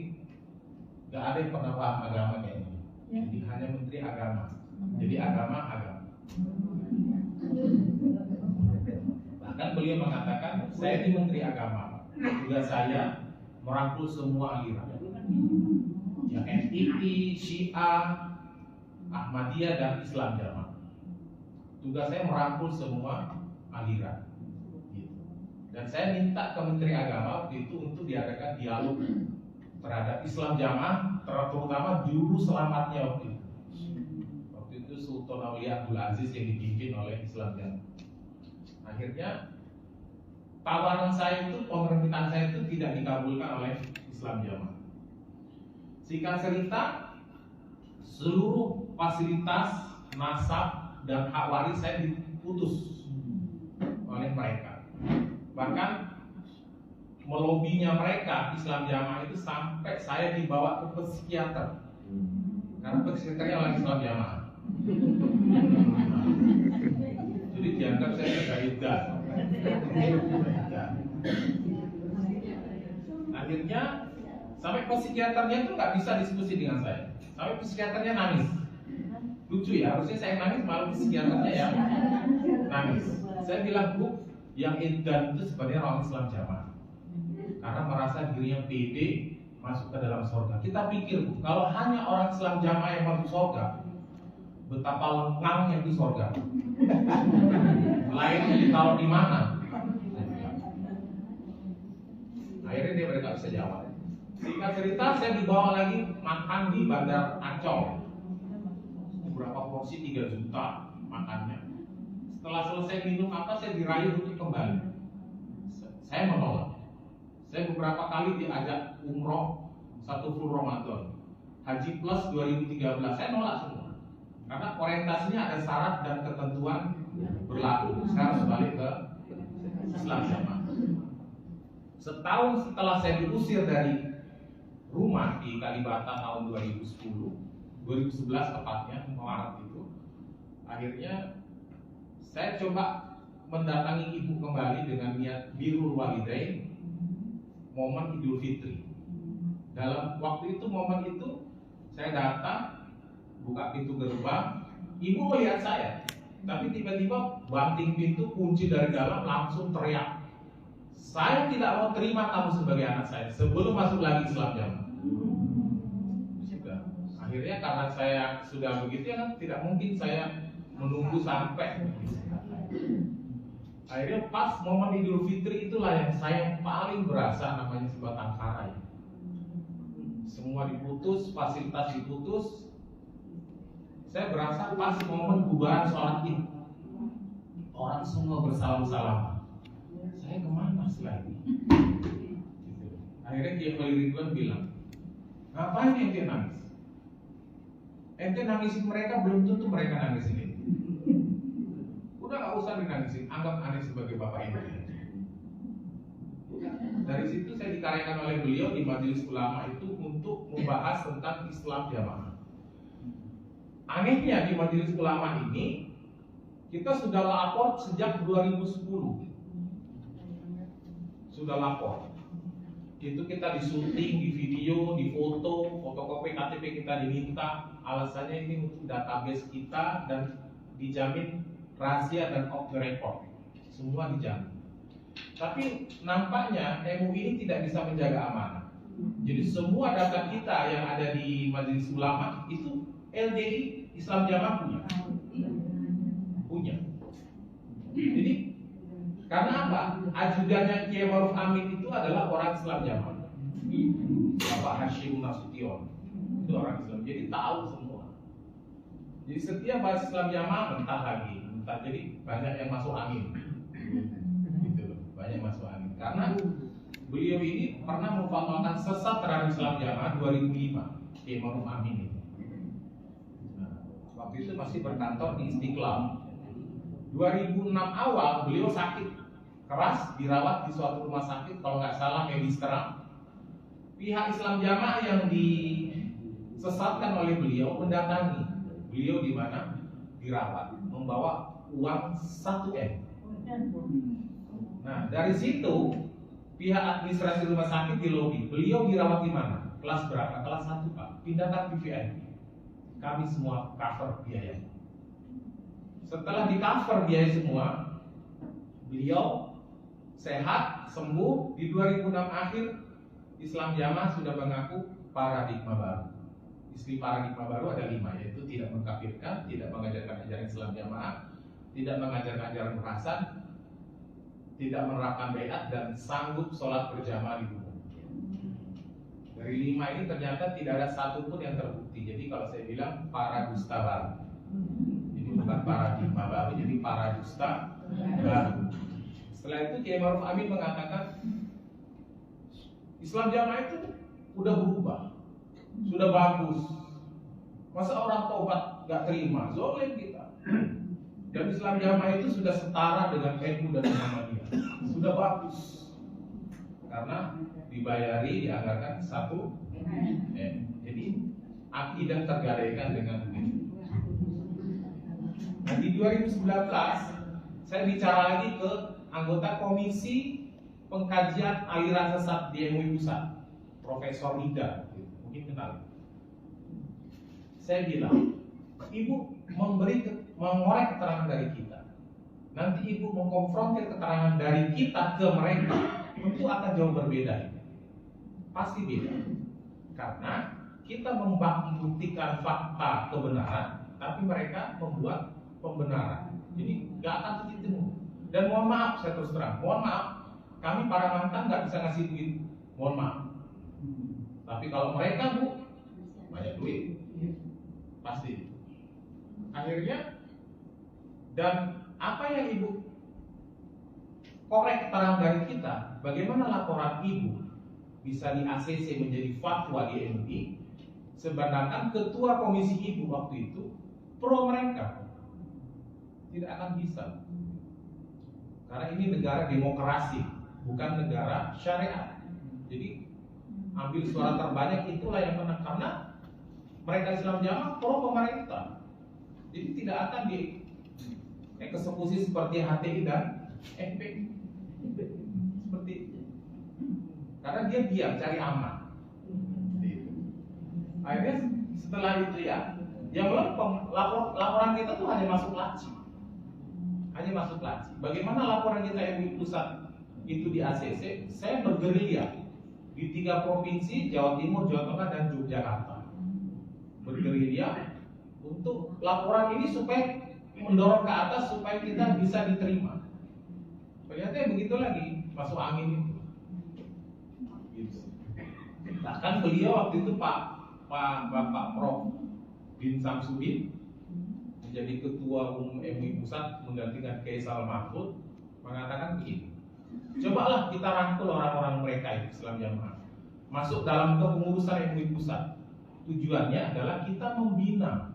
nggak ada yang pernah paham agama kayak ini. Jadi hanya Menteri Agama. Jadi agama. Bahkan beliau mengatakan, saya ini Menteri Agama, tugas saya merangkul semua aliran, ya NII, Syiah, Ahmadiyah dan Islam Jamaah. Tugas saya merangkul semua aliran. Dan saya minta ke Menteri Agama waktu itu untuk diadakan dialog terhadap Islam Jamaah, terutama juru selamatnya waktu itu. Waktu itu Sultan Aulia Abdul Aziz yang dipimpin oleh Islam Jamaah. Akhirnya tawaran saya itu, permintaan saya itu tidak dikabulkan oleh Islam Jamaah. Singkat cerita, seluruh fasilitas, nasab dan hak waris saya diputus oleh mereka. Bahkan melobinya mereka Islam Jamaah itu sampai saya dibawa ke psikiater, karena psikiaternya oleh Islam Jamaah. Jadi dianggap saya tergayudan. Akhirnya sampai psikiaternya itu nggak bisa diskusi dengan saya. Sampai psikiaternya nangis. Lucu ya, harusnya saya nangis, malah psikiaternya yang nangis. Saya bilang, Bu, yang edan itu sebenarnya orang Islam Jamaah, karena merasa dirinya pede masuk ke dalam surga. Kita pikir, Bu, kalau hanya orang Islam Jamaah yang masuk surga, betapa lengkangnya itu surga. Lainnya ditaruh di mana? Akhirnya dia mereka bisa jawab. Singkat cerita, saya dibawa lagi makan di Bandar Ancol. Beberapa porsi 3 juta makannya. Setelah selesai minum saya dirayu untuk kembali. Saya menolak. Saya beberapa kali diajak umroh 1 full Ramadan, Haji Plus 2013, saya nolak semua. Karena orientasinya ada syarat dan ketentuan berlaku. Saya harus balik ke Islam Jamaah. Setahun setelah saya diusir dari rumah di Kalibata tahun 2011 tepatnya, Maret itu, akhirnya saya coba mendatangi ibu kembali dengan niat birrul walidain momen Idul Fitri. Dalam waktu itu, momen itu saya datang, buka pintu gerbang, ibu melihat saya, tapi tiba-tiba banting pintu, kunci dari dalam, langsung teriak, saya tidak mau terima kamu sebagai anak saya sebelum masuk lagi Islam Jamaah. Akhirnya karena saya sudah begitu ya kan, tidak mungkin saya menunggu sampai. Akhirnya pas momen Idul Fitri itulah yang saya paling berasa namanya sebatang kara. Semua diputus, fasilitas diputus. Saya berasa pas momen bubaran sholat Id, orang semua bersalam-salaman. Saya kemana setelah ini? Akhirnya Kiai Khalil Ridwan bilang, ngapain ente nangis? Ente nangisin mereka, belum tentu mereka nangisin ente. Udah gak usah dinangisin, anggap aneh sebagai bapak ibu. Dari situ saya dikaryakan oleh beliau di Majelis Ulama itu untuk membahas tentang Islam Jamaah. Anehnya di Majelis Ulama ini kita sudah lapor sejak 2010. Sudah lapor. itu kita disyuting, di video, di foto, fotokopi KTP kita diminta. Alasannya ini untuk database kita dan dijamin rahasia dan off the record. Semua dijamin. Tapi nampaknya MUI ini tidak bisa menjaga amanah. Jadi semua data kita yang ada di Majelis Ulama itu LDI Islam Jamaah punya. Jadi karena apa? Ajudannya Kiai Ma'ruf Amin itu adalah orang Islam Jamaah. Bapak Hashim Nasution itu orang Islam. Jadi tahu semua. Jadi setiap bahas Islam Jamaah mentah lagi, mentah. Jadi banyak yang masuk angin. Gitu loh, banyak masuk angin. Karena beliau ini pernah memfatwakan sesat terhadap Islam Jamaah 2005, Kiai Ma'ruf Amin ini. Nah, waktu itu masih berkantor di Istiqlal. 2006 awal beliau sakit keras, dirawat di suatu rumah sakit, kalau nggak salah medis terang. Pihak Islam Jamaah yang disesatkan oleh beliau mendatangi beliau di mana dirawat, membawa uang 1 M. Nah, dari situ pihak administrasi rumah sakit di lobi, beliau dirawat di mana? Kelas berapa? Kelas 1 Pak. Pindahkan ke VIP. Kami semua cover biaya. Setelah di cover biaya semua, beliau sehat, sembuh. Di 2006 akhir Islam Jamaah sudah mengaku paradigma baru. Istilah paradigma baru ada 5, yaitu tidak mengkafirkan, tidak mengajarkan ajaran Islam Jamaah, tidak mengajarkan ajaran Hasan, tidak menerapkan baiat, dan sanggup sholat berjamaah di rumah. Dari 5 ini ternyata tidak ada satupun yang terbukti. Jadi kalau saya bilang para dusta baru, jadi bukan paradigma baru, jadi para dusta baru. Setelah itu Kiai Ma'ruf Amin mengatakan Islam Jamaah itu udah berubah, sudah bagus. Masa orang taubat nggak terima, zolim kita. Dan Islam Jamaah itu sudah setara dengan NU dan Muhammadiyah, sudah bagus. Karena dibayari, dianggarkan 1 M. Jadi akidah tergadaikan dengan begitu. Nah di 2019 saya bicara lagi ke anggota komisi pengkajian aliran sesat di MUI Pusat, Profesor Ida, mungkin kenal. Saya bilang, ibu mengorek keterangan dari kita, nanti ibu mengkonfrontir keterangan dari kita ke mereka, tentu akan jauh berbeda. Pasti beda. Karena kita membuktikan fakta kebenaran, tapi mereka membuat pembenaran. Jadi nggak akan titik temu. Dan mohon maaf, saya terus terang, mohon maaf, kami para mantan nggak bisa ngasih duit, mohon maaf. Tapi kalau mereka Bu, banyak duit, pasti. Akhirnya, dan apa yang ibu korek keterangan dari kita, bagaimana laporan ibu bisa di ACC menjadi fatwa di MUI, sedangkan ketua komisi ibu waktu itu pro mereka. Tidak akan bisa. Karena ini negara demokrasi, bukan negara syariat. Jadi ambil suara terbanyak itulah yang menang, karena mereka Islam Jamaah pro pemerintah. Jadi tidak akan dieksekusi seperti HTI dan FPI. Seperti itu. Karena dia diam, cari aman. Akhirnya setelah itu ya, yang laporan kita tuh hanya masuk laci. Hanya masuk laci. Bagaimana laporan kita MUI Pusat itu di ACC? Saya bergerilya di 3 provinsi, Jawa Timur, Jawa Tengah, dan Yogyakarta. Bergerilya untuk laporan ini supaya mendorong ke atas supaya kita bisa diterima. Ternyata begitu lagi, masuk angin itu. Gitu. Bahkan beliau waktu itu Bapak Prof. Bin Samsudin menjadi ketua umum MUI Pusat menggantikan Kaisal Mahfud, mengatakan begini, cobalah kita rangkul orang-orang mereka itu Islam Jamaah masuk dalam kepengurusan MUI Pusat. Tujuannya adalah kita membina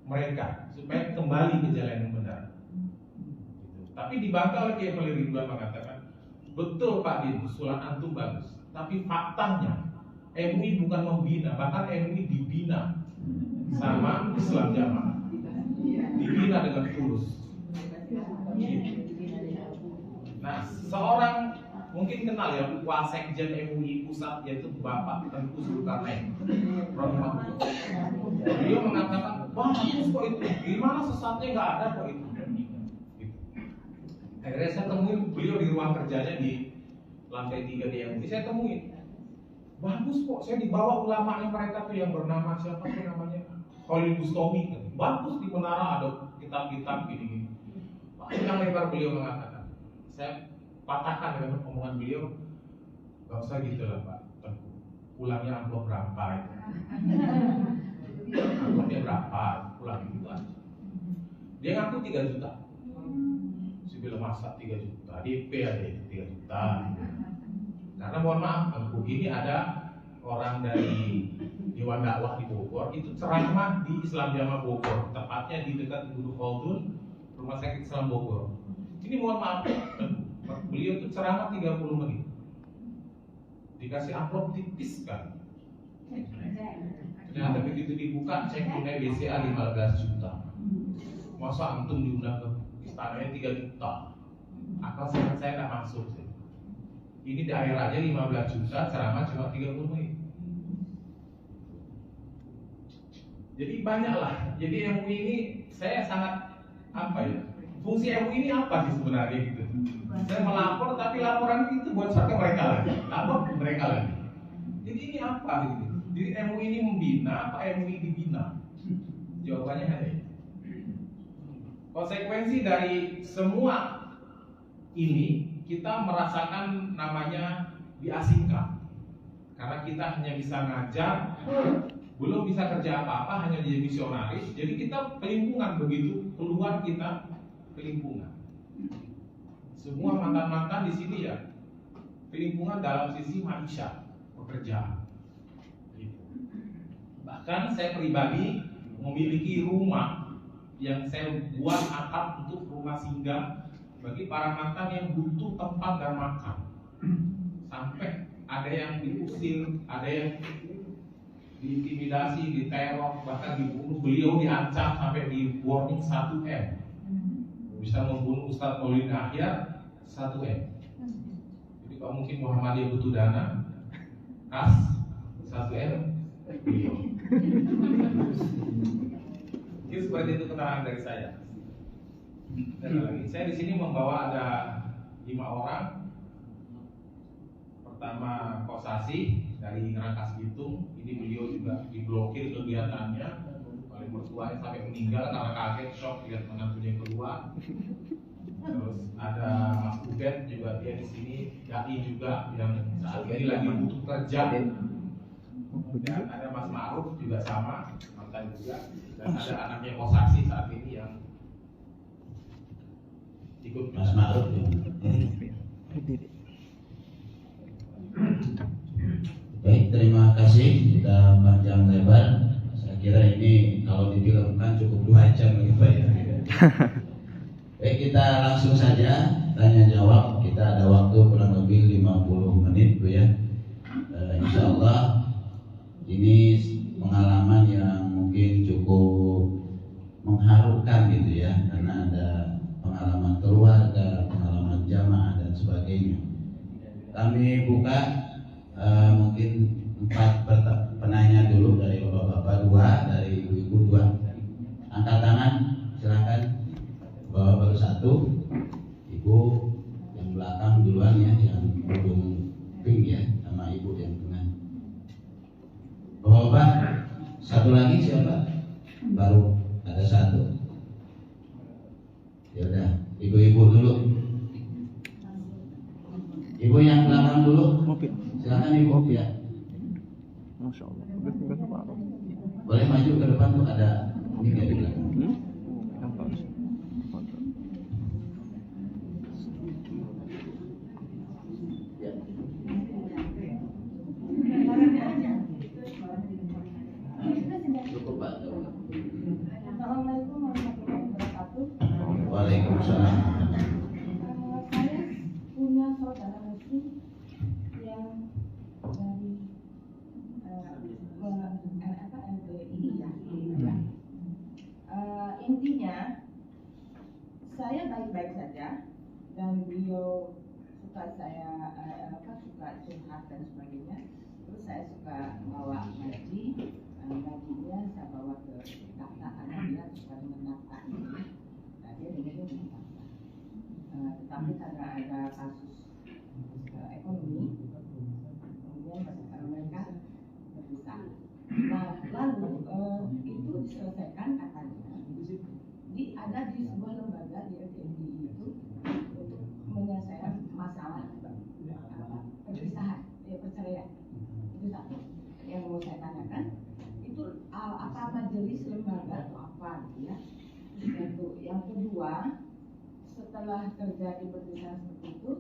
mereka supaya kembali ke jalan yang benar. Tapi dibantah oleh Kiai Khalil Ridwan mengatakan, betul Pak Din, usulan antum bagus, tapi faktanya MUI bukan membina, bahkan MUI dibina sama Islam Jamaah, dibina dengan tulus. Nah, seorang mungkin kenal ya Wasekjen MUI Pusat, yaitu Bapak Tengku Zulkarnain. Beliau mengatakan, bagus kok itu, gimana sesatnya nggak ada kok itu. Akhirnya saya temuin beliau di ruang kerjanya di lantai 3 di MUI. Saya temuin, bagus kok, saya dibawa ulamanya mereka tuh yang bernama siapa tuh namanya Khalil Bustomi. Bagus di menara ada kitab-kitab gini-gini. Panjang lebar beliau mengatakan. Saya patahkan dengan omongan beliau, gak usah gitu lah Pak Tengku. Pulangnya amplop berapa itu? Amplopnya berapa? Pulang gitu aja. Dia ngaku 3 juta. Saya bilang masa 3 juta? DP aja itu 3 juta. Karena mohon maaf Tengku, ini ada orang dari Dewan Dakwah di Bogor itu ceramah di Islam Jamaah Bogor, tepatnya di dekat Gunung Khaldun, Rumah Sakit Islam Bogor. Ini mohon maaf, beliau itu ceramah 30 menit, dikasih amplop tipis kan. Ternyata begitu dibuka cek tunai BCA 15 juta. Masa antum diundang ke istananya 3 juta? Akal sehat saya nggak masuk sih. Ini daerah aja 15 juta, ceramah cuma 30 menit. Jadi banyaklah. Jadi MUI ini saya sangat apa ya? Fungsi MUI ini apa sih sebenarnya gitu? Saya melapor tapi laporan itu buat siapa mereka lagi? Apa mereka lagi? Jadi ini apa gitu? Jadi MUI ini membina apa MUI dibina? Jawabannya ada. Konsekuensi dari semua ini kita merasakan namanya diasingkan. Karena kita hanya bisa ngajar, belum bisa kerja apa-apa, hanya jadi misionaris. Jadi kita kelimpungan, begitu keluar kita kelimpungan. Semua mantan-mantan di sini ya kelimpungan dalam sisi maisha, pekerjaan. Bahkan saya pribadi memiliki rumah yang saya buat atap untuk rumah singgah bagi para mantan yang butuh tempat dan makan. Sampai ada yang diusir, ada yang diintimidasi, diteror, bahkan dibunuh. Beliau diancam sampai di warning 1M. Bisa membunuh Ustadz Maulid Ahyar 1M. Jadi kalau mungkin Muhammadiyah butuh dana, kas 1M beliau. Ini seperti itu keterangan dari saya. Dan lagi, saya di sini membawa ada 5 orang. Pertama Kosasi dari Rangkas Bitung, ini beliau juga diblokir kegiatannya oleh mertuanya sampai meninggal karena kaget shock lihat menantunya keluar. Terus ada Mas Ubed juga, dia di sini dai juga yang saat ini lagi butuh kerja. Dan ada Mas Ma'ruf juga sama, mantan juga. Dan ada anaknya Kosasi saat ini yang ikut. Mas Ma'ruf ya. Baik, terima kasih. Kita panjang lebar. Saya kira ini kalau difilmkan cukup 2 jam gitu ya. Baik, kita langsung saja tanya jawab. Kita ada waktu kurang lebih 50 menit Bu ya. Insya Allah ini pengalaman yang mungkin cukup mengharukan gitu ya, karena ada pengalaman keluarga, pengalaman jamaah dan sebagainya. Kami buka mungkin 4 penanya dulu, dari bapak-bapak 2, dari ibu-ibu 2. Angkat tangan, silakan. Bapak baru 1, ibu yang belakang duluan ya, yang belum pink ya, sama ibu yang tengah. Bapak, 1 lagi siapa? Baru ada 1. Ya udah, ibu-ibu dulu. Ibu yang belakang dulu, silakan ibu ya. Masya Allah. Boleh maju ke depan tuh, ada ini di belakang. Ya. Cukup Pak. Assalamualaikum warahmatullahi wabarakatuh. Waalaikumsalam. Saya punya saudara muslim yang dari LBI ya. Intinya saya baik-baik saja dan beliau saya suka curhat dan sebagainya. Terus saya suka bawa ngaji, ngajinya saya bawa ke daftar karena dia suka dengan daftar itu. Nah, dia dengarnya dengan daftar. Tetapi karena ada kasus ekonomi, kemudian mereka berpisah. Nah, lalu itu diselesaikan katanya ada di sebuah lembaga di FNDI itu untuk menyelesaikan masalah perpisahan, perceraian. Itu satu yang mau saya tanyakan. Itu apa majelis lembaga atau apa gitu ya? Yang kedua, setelah terjadi perpisahan seperti itu,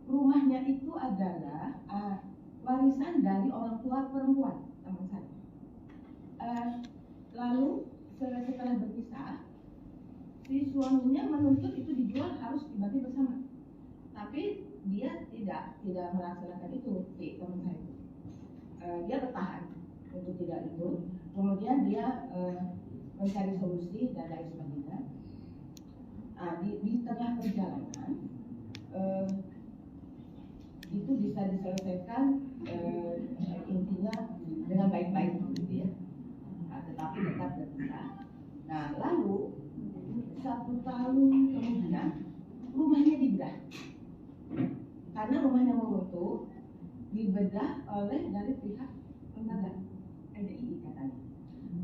rumahnya itu adalah warisan dari orang tua perempuan teman saya. Lalu setelah berpisah, si suaminya menuntut itu dijual harus dibagi bersama. Tapi dia tidak melaksanakan itu, si teman saya itu. Dia bertahan untuk tidak itu. Kemudian dia mencari solusi dan lain sebagainya. Di tengah perjalanan itu bisa diselesaikan intinya dengan baik-baik gitu ya. Tetapi tetap berpisah. Nah, lalu 1 tahun kemudian rumahnya dibedah. Karena rumahnya runtuh, dibedah oleh dari pihak lembaga FNDI katanya.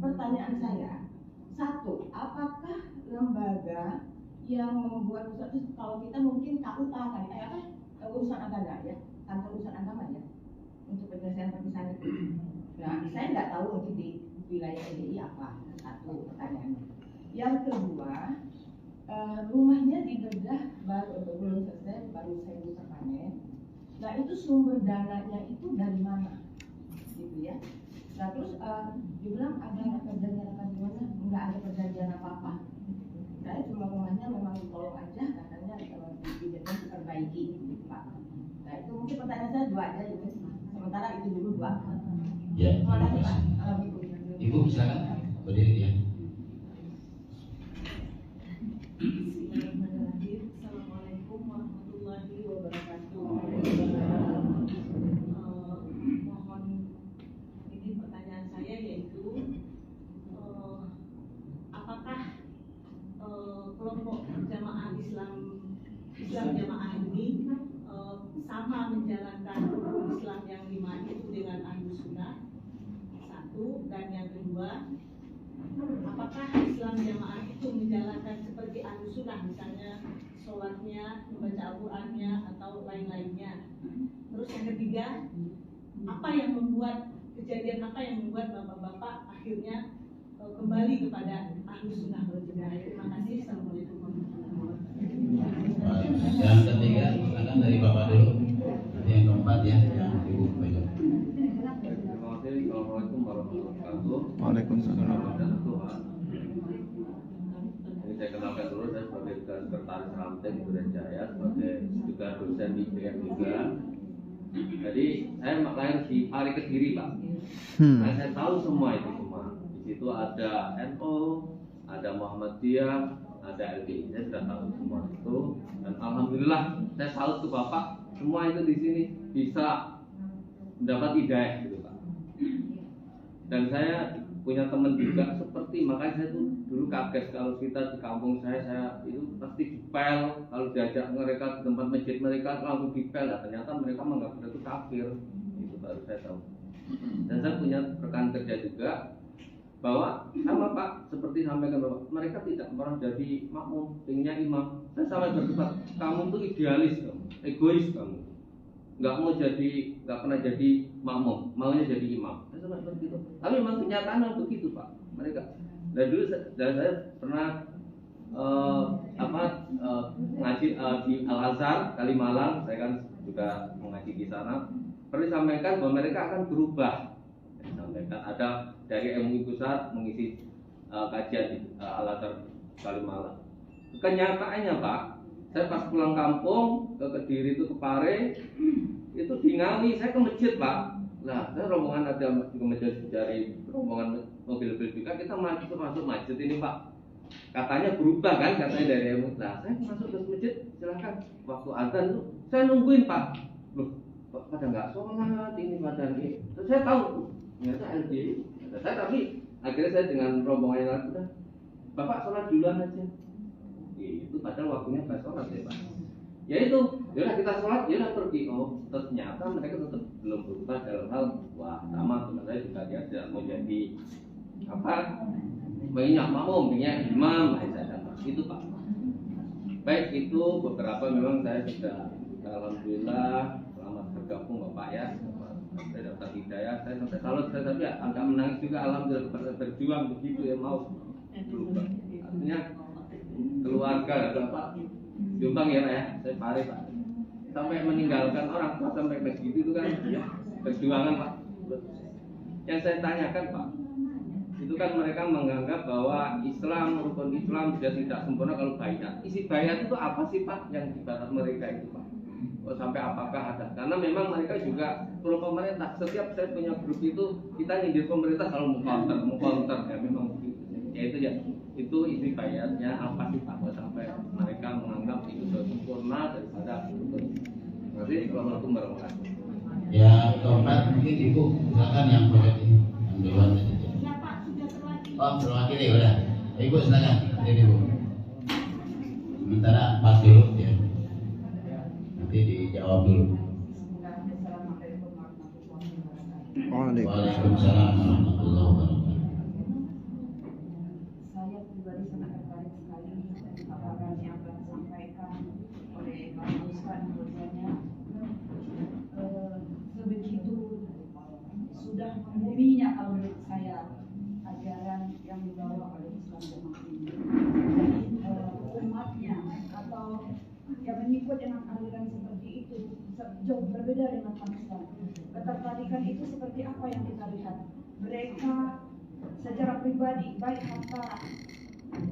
Pertanyaan saya, satu, apakah lembaga yang membuat usaha itu, kalau kita mungkin KUA kan, urusan agama ya, kantor urusan agama ya, untuk penyelesaian perpisahan itu. Nah, saya nggak tahu untuk di wilayah FNDI apa. Satu pertanyaannya. Yang kedua, rumahnya dibedah belum selesai, baru saya bisa panen. Nah, itu sumber dananya itu dari mana, gitu ya. Nah, terus dibilang ada perjanjian apa gimana? Nggak ada perjanjian apa-apa. Saya cuma rumahnya memang ditolong aja, katanya dibedah diperbaiki, gitu Pak. Nah, itu mungkin pertanyaan saya 2 aja, gitu. Sementara itu dulu 2. Ya, Terima kasih Pak. Ibu silakan berdiri ya. Assalamualaikum warahmatullahi wabarakatuh. Mohon ini pertanyaan saya yaitu apakah kelompok jamaah Islam jamaah ini sama menjalankan hukum Islam yang 5 itu dengan Ahlus Sunnah? 1, dan yang kedua, apakah Islam jamaah itu menjalankan seperti Ahlus Sunnah, misalnya sholatnya, membaca Al-Qur'annya atau lain-lainnya? Terus yang ketiga, apa yang membuat kejadian apa yang membuat bapak-bapak akhirnya kembali kepada Ahlus Sunnah wal Jamaah? Terima kasih. Assalamualaikum warahmatullahi wabarakatuh. Yang ketiga, silakan dari bapak dulu. Nanti yang keempat ya, ibu baju. Assalamualaikum warahmatullahi wabarakatuh. Waalaikumsalam. Ini saya kenalkan dulu, saya sebagai sekretaris Ramteng Duren Jaya, sebagai juga dosen di IPM juga. Jadi saya lahir di Pari Kediri, Pak. Nah, saya tahu semua itu semua. Di situ ada NU, ada Muhammadiyah, ada LDI. Saya sudah tahu semua itu. Dan alhamdulillah saya salut ke Bapak, semua itu di sini bisa mendapat hidayah gitu, Pak. Dan saya punya teman juga seperti, makanya saya tuh dulu kaget kalau kita di kampung saya itu pasti dipel, kalau diajak mereka ke tempat masjid mereka langsung dipel. Nah, ternyata mereka menganggap itu kafir. Itu baru saya tahu. Dan saya punya rekan kerja juga bahwa sama Pak, seperti sampaikan Bapak, mereka tidak pernah jadi makmum, pengennya imam. Saya sampai berdebat, kamu tuh idealis kamu, egois kamu, nggak pernah jadi makmum, maunya jadi imam. Saya sampai begitu. Tapi memang kenyataannya begitu Pak, mereka. Dan dulu saya pernah ngaji di Al Azhar Kalimalang, saya kan juga mengaji di sana. Perlu disampaikan bahwa mereka akan berubah. Sampaikan ada dari MUI Pusat mengisi kajian di Al Azhar Kalimalang. Kenyataannya Pak, saya pas pulang kampung ke Kediri itu ke Pare, itu di Ngawi saya ke masjid Pak. Nah, saya rombongan ada ke masjid dari rombongan mobil juga, kita masuk masjid ini Pak. katanya berubah kan katanya dari MUI. Nah saya masuk ke masjid silakan waktu azan tuh saya nungguin Pak, loh pada nggak sholat ini pada ini. Terus saya tahu ternyata LDI ada saya, tapi akhirnya saya dengan rombongan yang lain udah Bapak sholat duluan aja. Itu padahal waktunya saya sholat ya Pak. Ya itu, yaudah kita sholat, yaudah pergi. Oh ternyata mereka tetap belum berubah dalam hal wah sama teman saya juga dia tidak mau jadi apa banyak makmum, punya imam, saya itu Pak. Baik itu beberapa memang saya sudah alhamdulillah selamat bergabung Bapak ya. Saya dapat hidayah, saya sampai kalau saya tapi agak menangis juga alhamdulillah berjuang begitu ya mau berubah. Artinya keluarga Bapak Jombang ya Pak ya, saya pare Pak. Sampai meninggalkan orang tua sampai begitu itu kan perjuangan Pak. Yang saya tanyakan Pak, itu kan mereka menganggap bahwa Islam, rukun Islam sudah tidak sempurna kalau bayat. Isi bayat itu apa sih Pak yang dibatas mereka itu Pak? Oh, sampai apakah ada? Karena memang mereka juga pro pemerintah. Setiap saya punya grup itu kita nyindir pemerintah kalau mau counter ya memang begitu. Ya itu ya. Itu isi bayatnya apa sih Pak? Sampai mereka menganggap itu sudah sempurna daripada rukun. Nanti Assalamualaikum warahmatullahi wabarakatuh. Ya keempat mungkin Ibu silakan yang proyek ini yang dewan. Oh, terwakili udah. Ibu silakan, jadi Ibu. Sementara Pak dulu ya. Nanti dijawab dulu. Waalaikumsalam warahmatullahi wabarakatuh. Saya pribadi sangat tertarik sekali apa yang telah disampaikan oleh Pak Ustaz menurutnya sebegitu sudah membuminya kalau menurut saya ajaran yang dibawa oleh Islam Jamaah ini. Umatnya atau yang mengikut dengan aliran seperti itu jauh berbeda dengan Pakistan. Ketertarikan itu seperti apa yang kita lihat? Mereka secara pribadi baik harta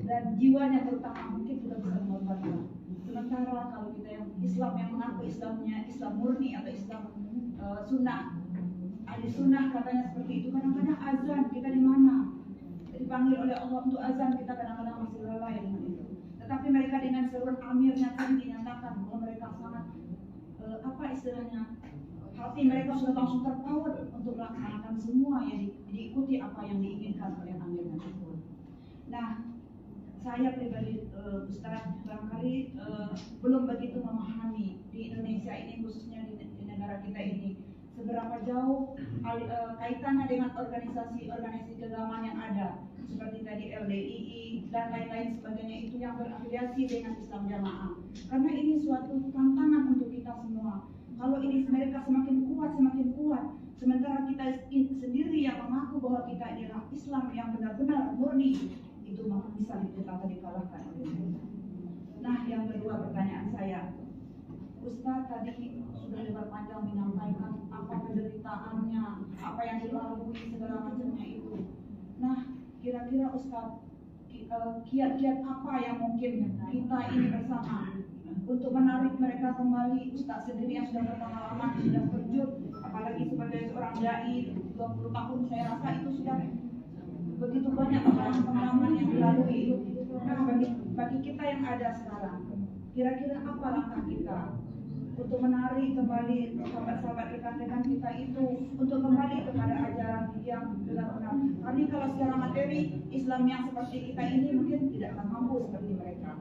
dan jiwanya terutama mungkin sudah bisa mengorbankan. Sementara kalau kita yang Islam yang mengaku Islamnya Islam murni atau Islam sunnah, ahli sunnah katanya seperti itu. Kadang-kadang azan kita di mana dipanggil oleh Allah untuk azan, kita kadang-kadang masih lalai dengan itu. Tetapi mereka dengan seruan amirnya tadi dinyatakan bahwa mereka sangat apa istilahnya, hati mereka sudah langsung terpaut untuk melaksanakan semua yang diikuti apa yang diinginkan oleh amirnya tersebut. Nah, saya pribadi Ustaz barangkali belum begitu memahami di Indonesia ini, khususnya di negara kita ini, seberapa jauh kaitannya dengan organisasi keagamaan yang ada seperti tadi LDII dan lain-lain sebagainya itu yang berafiliasi dengan Islam Jamaah. Karena ini suatu tantangan untuk kita semua. Kalau ini mereka semakin kuat, sementara kita sendiri yang mengaku bahwa kita adalah Islam yang benar-benar murni, itu bisa kita dikalahkan oleh mereka. Nah, yang kedua pertanyaan saya, Ustaz tadi sudah lebar panjang menyampaikan apa penderitaannya, apa yang dilalui segala macamnya itu. Nah, kira-kira Ustaz kiat-kiat apa yang mungkin kita ini bersama untuk menarik mereka kembali? Ustaz sendiri yang sudah berpengalaman, sudah terjun, apalagi sebagai seorang dai 20 tahun, saya rasa itu sudah begitu banyak pengalaman yang dilalui. Nah, bagi kita yang ada sekarang, kira-kira apa langkah kita untuk menarik kembali sahabat-sahabat rekan-rekan kita itu untuk kembali kepada ajaran yang benar-benar. Karena kalau secara materi Islam yang seperti kita ini mungkin tidak akan mampu seperti mereka.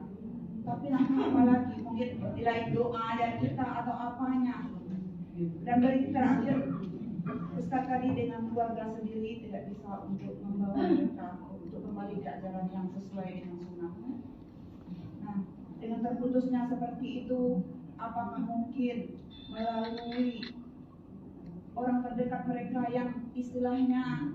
Tapi langkah apa lagi? Mungkin nilai doa dari kita atau apanya. Dan terakhir, Ustaz tadi dengan keluarga sendiri tidak bisa untuk membawa mereka untuk kembali ke ajaran yang sesuai dengan sunnah. Nah, dengan terputusnya seperti itu, apakah mungkin melalui orang terdekat mereka yang istilahnya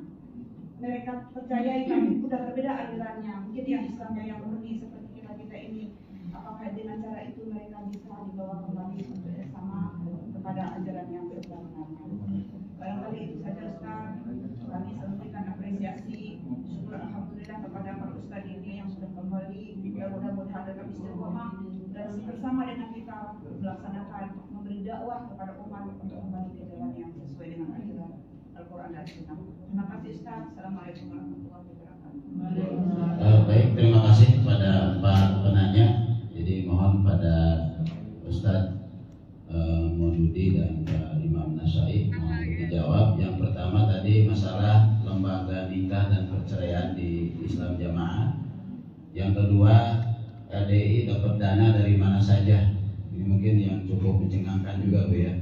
mereka percayai tapi sudah berbeda alirannya, mungkin yang Islamnya yang murni seperti kita ini, apakah dengan cara itu mereka bisa dibawa kembali bersama kepada ajaran yang benar-benar? Barangkali itu saja Ustaz. Kami sampaikan apresiasi, syukur alhamdulillah kepada para Ustaz ini yang sudah kembali. Mudah-mudahan tetap istiqomah dan bersama dengan kita melaksanakan memberi dakwah kepada umat untuk kembali ke jalan yang sesuai dengan ajaran Al-Quran dan Sunnah. Terima kasih Ustaz. Assalamualaikum warahmatullahi wabarakatuh. Baik, terima kasih. Ustadz Maududi dan Pak Imam Nasyai mau dijawab. Yang pertama tadi masalah lembaga nikah dan perceraian di Islam Jamaah. Yang kedua, LDI dapat dana dari mana saja. Ini mungkin yang cukup mencengangkan juga Bu ya.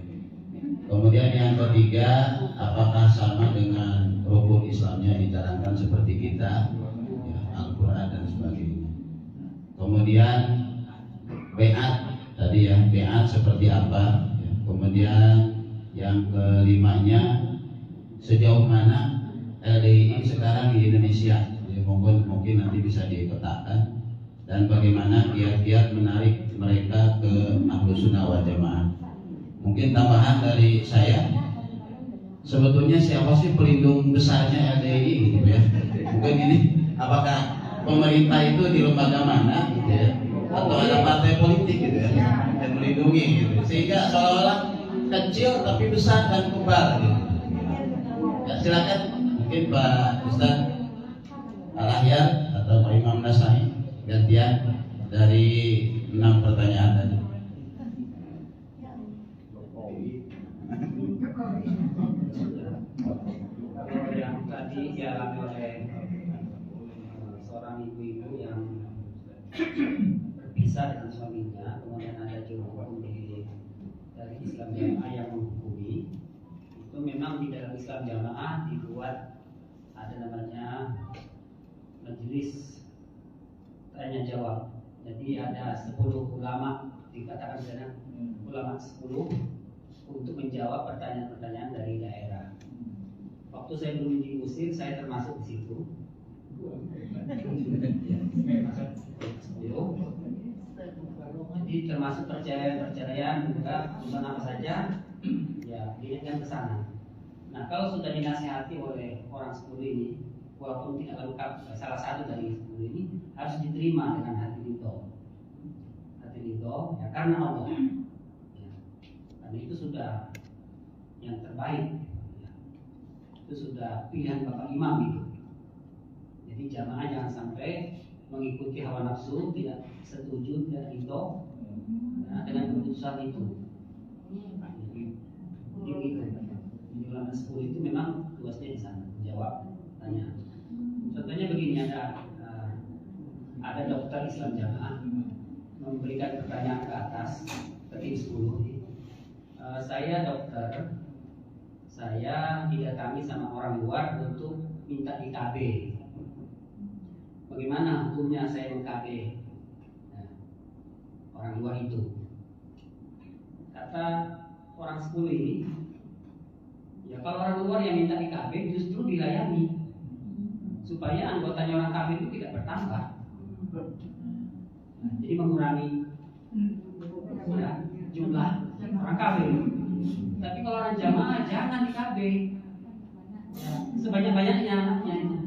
Kemudian yang ketiga, apakah sama dengan rukun Islamnya dijalankan seperti kita, ya, Al-Quran dan sebagainya. Kemudian beat tadi ya, beat seperti apa. Ya. Kemudian yang kelimanya, sejauh mana LDI sekarang di Indonesia. Ya, mungkin nanti bisa dipetakan. Dan bagaimana kiat-kiat menarik mereka ke Ahlus Sunnah wal Jamaah. Mungkin tambahan dari saya, sebetulnya siapa sih pelindung besarnya LDI gitu ya? Mungkin ini, apakah pemerintah itu di lembaga mana gitu ya? Atau ada partai politik gitu ya yang melindungi gitu, sehingga seolah-olah kecil tapi besar dan kebal gitu. Ya, silakan mungkin Pak Ustadz Al-Ahyar atau Pak Imam Nasyai gantian dari 6 pertanyaan tadi. Kalau yang tadi dialami oleh seorang ibu-ibu yang berpisah dengan suaminya, kemudian ada hukum dari Islam Jamaah yang menghukumi, itu memang di dalam Islam Jamaah dibuat ada namanya majelis tanya jawab. Jadi ada 10 ulama, dikatakan sana ulama 10 untuk menjawab pertanyaan-pertanyaan dari daerah. Waktu saya belum diusir, saya termasuk di situ. Jadi termasuk perceraian juga urusan apa saja, ya diingatkan ke sana. Nah, kalau sudah dinasihati oleh orang 10 ini, walaupun tidak lengkap, salah satu dari 10 ini harus diterima dengan hati ridho. Hati ridho ya karena Allah. Ya. Karena itu sudah yang terbaik. Ya. Itu sudah pilihan Bapak Imam itu. Jadi jamaah jangan sampai mengikuti hawa nafsu, tidak setuju, tidak ridho ya, dengan keputusan itu. Jadi di ulama 10 itu memang tugasnya di sana, menjawab tanya. Contohnya begini, ada dokter Islam Jamaah memberikan pertanyaan ke atas ke tim 10. Saya dokter, saya didatangi sama orang luar untuk minta di-KB. Bagaimana hukumnya saya meng-KB orang luar itu? Kata orang 10 ini, ya kalau orang luar yang minta di-KB justru dilayani supaya anggotanya orang kafir itu tidak bertambah. Jadi mengurangi ya, jumlah orang kafir. Tapi kalau orang jamaah jangan di-KB ya, sebanyak-banyaknya anaknya itu.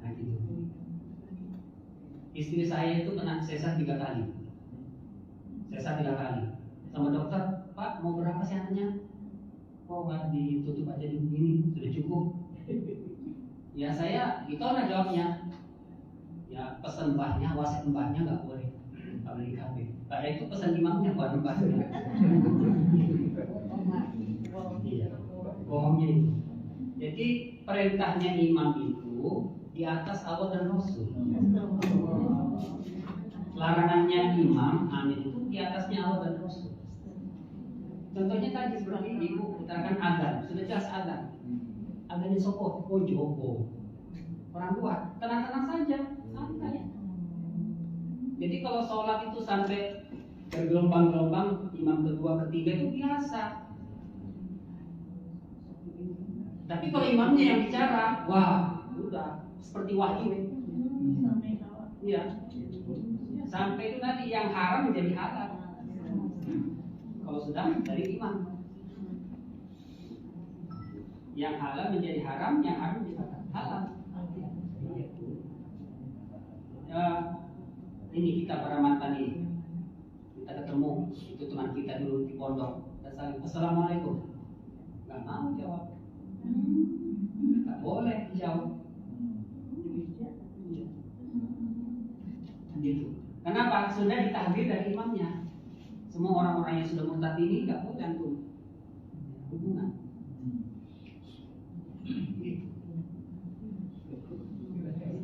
Nah gitu. Istri saya itu kena sesar 3 kali. Sesar 3 kali. Sama dokter, Pak mau berapa sih anaknya? Kok nggak ditutup aja di begini, sudah cukup. Ya saya itu orang jawabnya. Ya pesan mbahnya, wasit mbahnya nggak boleh kalau di KB. Karena itu pesan imamnya bukan mbahnya. Iya, bohongnya itu. Jadi perintahnya imam itu di atas Allah dan Rasul. Larangannya imam, amin itu di atasnya Allah dan Rasul. Contohnya tadi seperti ibu utarakan azan, sudah jelas azan. Azan di Soko, Joko. Orang luar, tenang-tenang saja, santai. Jadi kalau sholat itu sampai bergelombang-gelombang, imam kedua, ketiga itu biasa. Tapi kalau imamnya yang bicara, wah, udah seperti wahyu. Iya. Sampai itu tadi yang haram menjadi halal. Kalau sudah dari imam, yang halal menjadi haram, yang haram menjadi halal. Ya, ini kita para mantan ini, kita ketemu, itu teman kita dulu di pondok, kita saling assalamualaikum, nggak mau jawab, nggak boleh dijawab. Gitu. Kenapa? Sudah ditahdir dari imamnya. Semua orang-orang yang sudah murtad ini nggak boleh antum hubungan.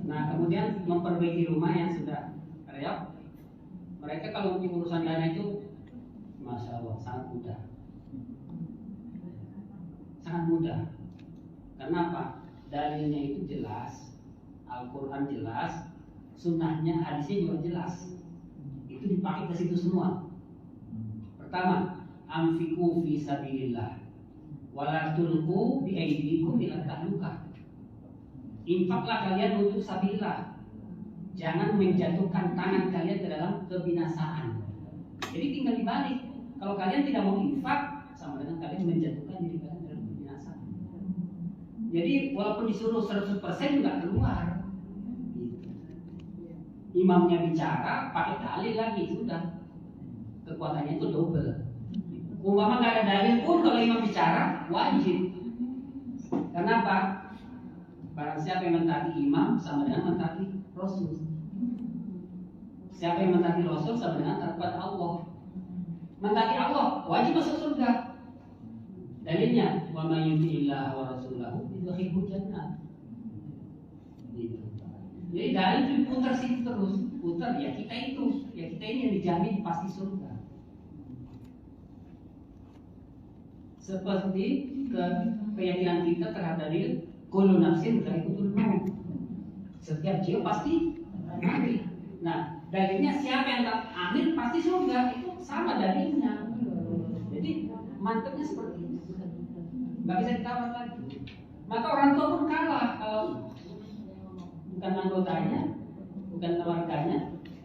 Nah, kemudian memperbaiki rumah yang sudah reot. Mereka kalau untuk urusan dana itu, masya Allah, sangat mudah. Sangat mudah. Kenapa? Dalilnya itu jelas, Al-Quran jelas, sunnahnya, hadisnya juga jelas. Itu dipakai ke situ semua. Pertama, anfiqu fi sabilillah, wala tulqu bi aydikum ila tahlukah. Infaklah kalian untuk sabilillah. Jangan menjatuhkan tangan kalian ke dalam kebinasaan. Jadi tinggal dibalik. Kalau kalian tidak mau infak, sama dengan kalian menjatuhkan diri kalian dalam kebinasaan. Jadi walaupun disuruh 100% juga keluar. Imamnya bicara, pakai dalil lagi, sudah. Kekuatannya itu double. Umpama nggak ada dalil pun kalau imam bicara, wajib. Kenapa? Barang siapa yang mentaati imam sama dengan mentaati Rasul. Siapa yang mentaati Rasul sama dengan taat kepada Allah. Mentaati Allah wajib masuk surga. Dalilnya, wa may yuti'illah wa rasulahu yudkhilhu jannah. Gitu. Jadi dalil itu diputar situ terus, putar ya kita ini yang dijamin pasti surga. Seperti keyakinan kita terhadap dalil kullu nafsin dha'iqatul maut. Setiap jiwa pasti mati. Nah, dalilnya siapa yang tak amin pasti surga, itu sama dalilnya. Jadi mantepnya seperti itu. Nggak bisa ditawar lagi. Maka orang tua pun kalah kalau bukan anggotanya, bukan keluarganya.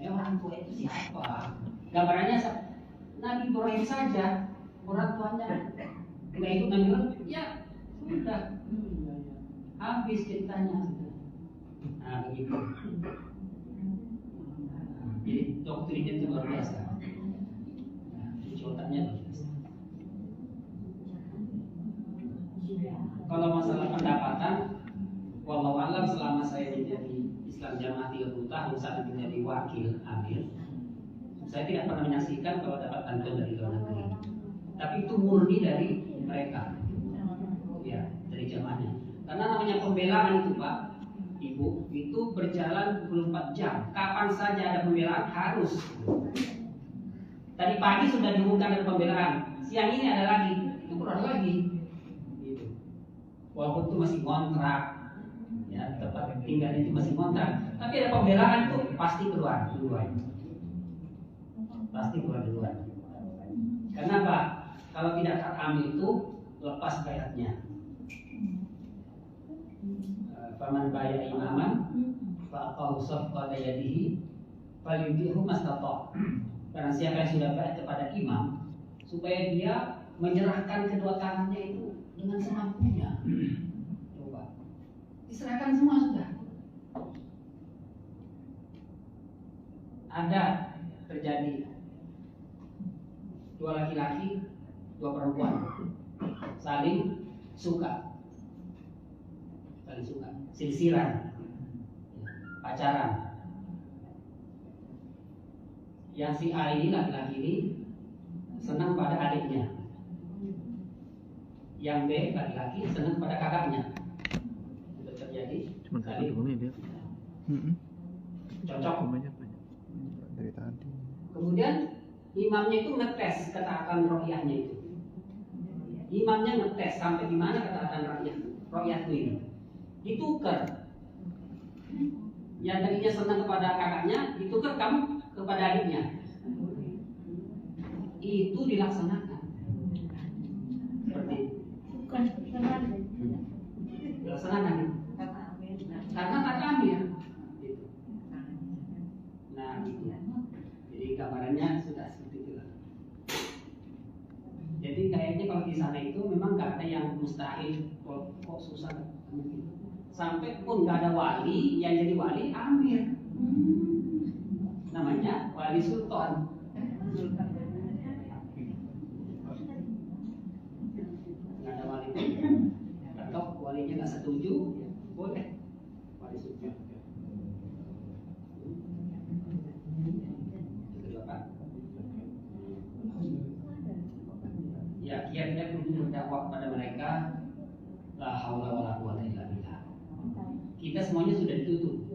Orang tua itu siapa? Gambarannya Nabi Ibrahim saja, orang tuanya nggak ikut Nabi Ibrahim, ya sudah habis ceritanya. Nah begitu. Jadi doktrinnya itu luar biasa. Nah, cuci otaknya luar biasa. Kalau masalah pendapatan, wallahu alam, selama saya menjadi Islam Jamaah 30 tahun, saat menjadi wakil amir, saya tidak pernah menyaksikan kalau dapat bantuan dari luar negeri. Tapi itu murni dari mereka, ya, dari jamaahnya. Karena namanya pembelaan itu Pak, Ibu, itu berjalan 24 jam. Kapan saja ada pembelaan harus. Tadi pagi sudah diumumkan ada pembelaan, siang ini ada lagi, itu keluar lagi. Gitu. Walaupun itu masih kontrak, ya tempat tinggal itu masih kontrak, tapi ada pembelaan itu pasti keluar duluan. Pasti keluar duluan. Kenapa? Kalau tidak terambil itu lepas bayatnya. Faman baya imaman fa'aqahu safqa yadihi falyudihu mastata'. Karena siapa yang sudah bayat kepada imam, supaya dia menyerahkan kedua tangannya itu dengan semampunya. Coba diserahkan semua sudah. Ada terjadi dua laki-laki, dua perempuan saling suka, silsiran, pacaran. Yang si A ini, laki-laki ini senang pada adiknya, yang B laki-laki senang pada kakaknya. Itu terjadi saling cocok. Dari tadi. Kemudian imamnya itu ngetes ketaatan rohyahnya itu. Imamnya ngetes sampai di mana ketaatan rohyahku ini. Ditukar. Yang tadinya senang kepada kakaknya, ditukar kamu kepada adiknya. Itu dilaksanakan. Seperti itu. Dilaksanakan. Karena kata amir. Nah, gitu. Jadi gambarannya sudah seperti itu. Jadi kayaknya kalau di sana itu memang nggak ada yang mustahil, kok susah mungkin. Sampai pun nggak ada wali, yang jadi wali amir, namanya wali sultan. Nggak ada wali pun, atau walinya nggak setuju, ya, boleh wali sultan. berdakwah kepada mereka, la haula wala quwwata illa billah. Kita semuanya sudah ditutup.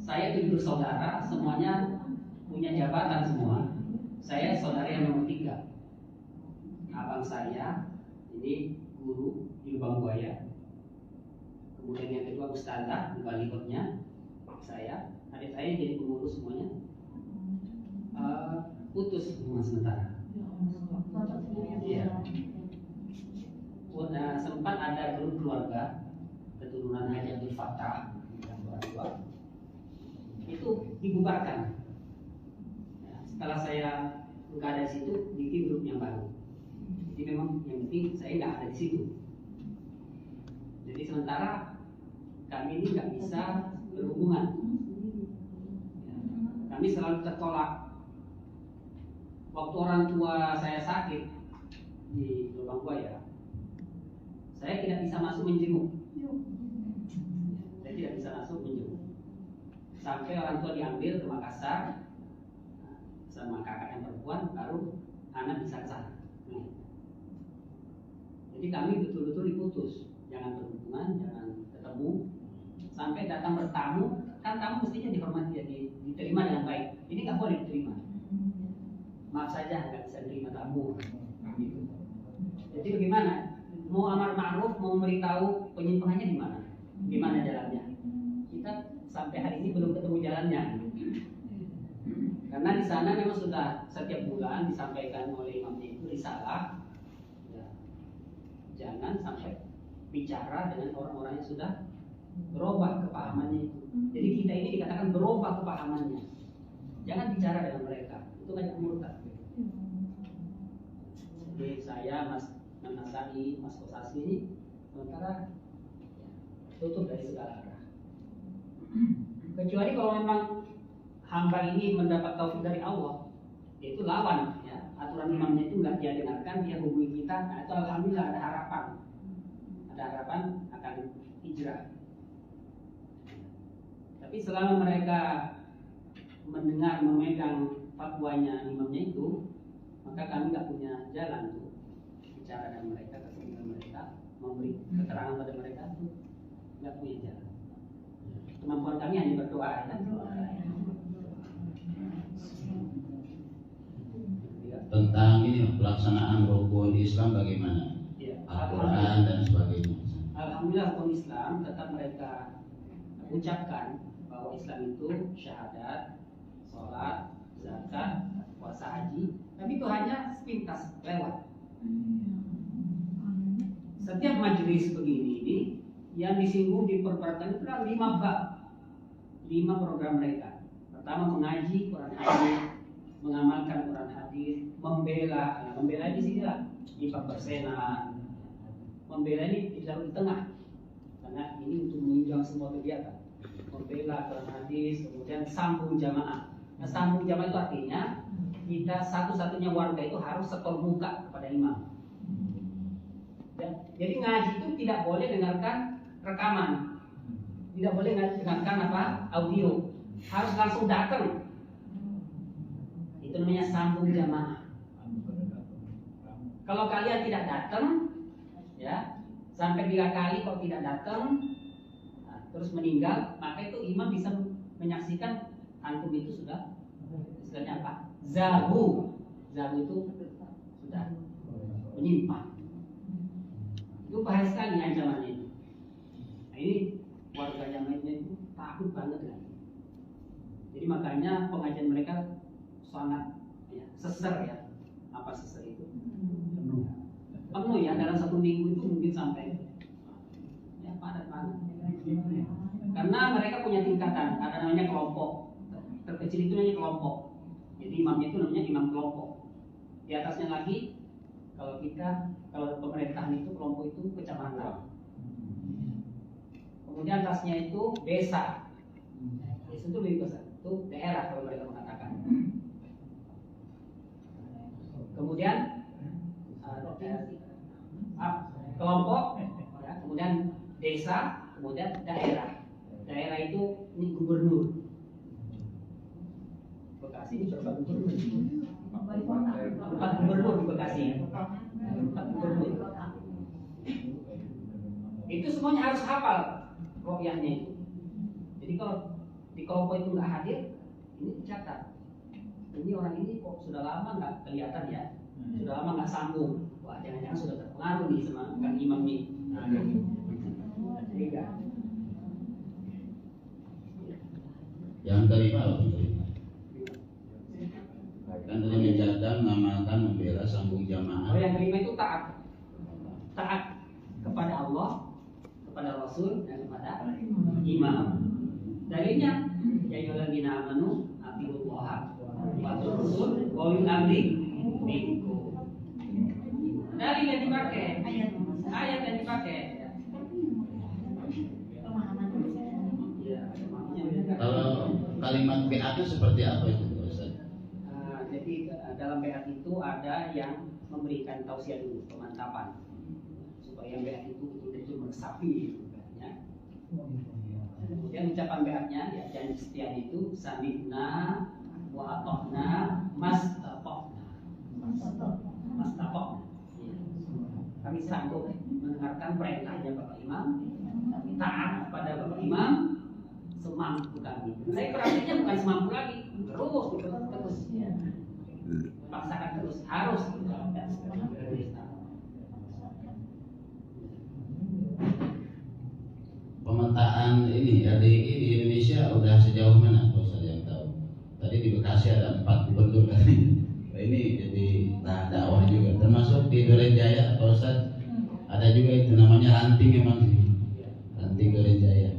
Saya 7 bersaudara, semuanya punya jabatan semua. Saya saudara yang nomor 3. Abang saya ini guru di Lubang Buaya. Kemudian yang kedua ustazah, balikotnya saya. Adik saya jadi pengurus semuanya. Putus hubungan sementara. Iya. Sempat ada grup keluarga keturunan Haji Abdul Fattah yang berdua. Itu dibubarkan. Ya, setelah saya nggak ada di situ, bikin grup yang baru. Jadi memang yang penting saya nggak ada di situ. Jadi sementara kami ini nggak bisa berhubungan. Ya, kami selalu tertolak. Waktu orang tua saya sakit di Lubang Buaya, saya tidak bisa masuk menjenguk. Saya tidak bisa masuk menjenguk. Sampai orang tua diambil ke Makassar sama kakak yang perempuan, baru anak bisa ke sana. Jadi kami betul-betul diputus, jangan berhubungan, jangan ketemu, sampai datang bertamu, kan tamu mestinya dihormati, diterima dengan baik. Ini nggak boleh diterima. Maaf saja nggak bisa terima tamu. Jadi bagaimana? Mau amar ma'ruf, mau memberitahu penyimpangannya di mana? Di mana jalannya? Kita sampai hari ini belum ketemu jalannya. Karena di sana memang sudah setiap bulan disampaikan oleh imamnya itu risalah. Ya, jangan sampai bicara dengan orang-orang yang sudah berubah kepahamannya itu. Jadi kita ini dikatakan berubah kepahamannya. Jangan bicara dengan mereka. Itu banyak murtad. Jadi saya, Mas Nasari, Mas Kosasi ini sementara tutup dari segala arah. Kecuali kalau memang hamba ini mendapat taufik dari Allah, yaitu lawan, ya, aturan imamnya itu nggak dia dengarkan, dia hubungi kita, nah itu alhamdulillah ada harapan akan hijrah. Tapi selama mereka mendengar, memegang fatwanya imamnya itu, maka kami nggak punya jalan tuh bicara dengan mereka, ketemu dengan mereka, memberi keterangan pada mereka, tuh nggak punya jalan. Kemampuan kami hanya berdoa, ya. Tentang ini pelaksanaan rukun Islam bagaimana? Ya, Al-Quran dan sebagainya. Alhamdulillah rukun Islam tetap mereka ucapkan bahwa Islam itu syahadat, sholat, zakat, puasa haji, tapi itu hanya sepintas lewat. Setiap majelis begini ini yang disinggung di perperatan itu adalah 5 bab, 5 program mereka. Pertama mengaji Quran hadis, mengamalkan Quran hadis, membela. Nah, membela di sini lah di bab persenan. Membela ini ditaruh di tengah karena ini untuk menunjang semua kegiatan. Membela Quran hadis, kemudian sambung jamaah. Nah, sambung jamaah itu artinya kita satu-satunya warga itu harus setor muka kepada imam. Jadi ngaji itu tidak boleh dengarkan rekaman, tidak boleh dengarkan audio, harus langsung datang. Itu namanya sambung jamaah. Kalau kalian tidak datang, ya sampai 3 kali kalau tidak datang, nah, terus meninggal, maka itu imam bisa menyaksikan antum itu sudah istilahnya apa? Zahu itu sudah menyimpang. Itu bahaya sekali ancamannya itu. Nah, ini warga jamaahnya itu takut banget kan. Jadi makanya pengajian mereka sangat ya, seser ya. Apa seser itu? Penuh ya, dalam 1 minggu itu mungkin sampai ya padat banget. Karena mereka punya tingkatan, ada namanya kelompok. Terkecil itu namanya kelompok. Jadi imamnya itu namanya imam kelompok. Di atasnya lagi kalau pemerintahan itu kelompok itu kecamatan. Kemudian atasnya itu desa. Desa itu lebih besar, itu daerah kalau mereka mengatakan. Kemudian kelompok, ya, kemudian desa, kemudian daerah. Daerah itu ini gubernur. Bekasi ini berapa gubernur? 4 gubernur di Bekasi. 4 gubernur. Itu semuanya harus hafal ruqyahnya itu. Jadi kalau di kelompok itu nggak hadir, ini dicatat. Ini orang ini kok sudah lama nggak kelihatan ya, sudah lama nggak sambung. Wah, jangan-jangan sudah terpengaruh nih sama Kang Imam nih. Tiga. Yang kelima apa? Kan tadi menjaga, mengamalkan, membela, sambung jamaah. Oh, yang kelima itu taat. Taat kepada Allah, kepada Rasul, dan kepada imam. Dalilnya, ya ayyuhalladzina amanu atiullaha wa atiur rasul wa ulil amri minkum. Dalil yang dipakai, ayat yang dipakai. Kalau kalimat BA itu seperti apa itu, Ustaz? Jadi dalam BA itu ada yang memberikan tausiah dulu, pemantapan, supaya BA itu betul-betul meresapi gitu, ya. Kemudian ucapan BA-nya, ya, janji setia itu sami'na wa ata'na mastaqna. Kami sanggup mendengarkan perintahnya Bapak Imam, taat kepada Bapak Imam semampu kami. Saya praktiknya bukan semampu lagi, terus paksakan terus, harus. Pemetaan ini LDI di Indonesia udah sejauh mana, Pak Ustaz yang tahu? Tadi di Bekasi ada 4 gubernur kan? Ini jadi bahan dakwah juga, termasuk di Duren Jaya, Pak Ustaz. Ada juga itu namanya ranting emang sih, ranting Duren Jaya.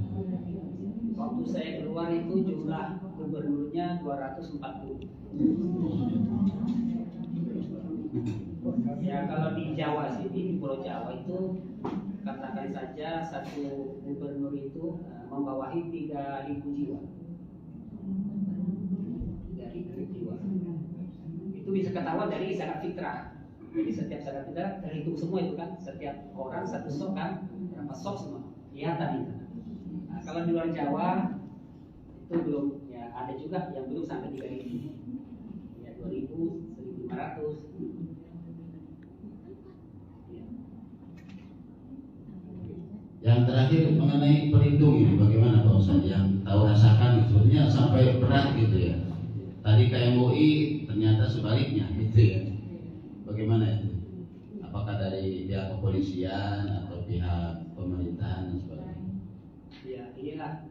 Waktu saya keluar itu jumlah gubernurnya 240. Ya kalau di Jawa sini, di Pulau Jawa itu katakan saja satu gubernur itu membawahi 3.000 jiwa. 3.000 jiwa. Itu bisa ketahuan dari zakat fitrah. Jadi setiap zakat fitrah terhitung semua itu kan, setiap orang satu sok kan, berapa sok semua, kelihatan itu. Nah, kalau di luar Jawa itu belum, ya ada juga yang belum sampai 3.000, ya 2.000, 1.500. Yang terakhir mengenai pelindung ini bagaimana Pak Ustaz yang tahu rasakan sebetulnya sampai berat gitu ya. Tadi KMUI ternyata sebaliknya gitu ya. Bagaimana itu? Apakah dari pihak kepolisian atau pihak pemerintahan dan sebagainya? Ya, inilah.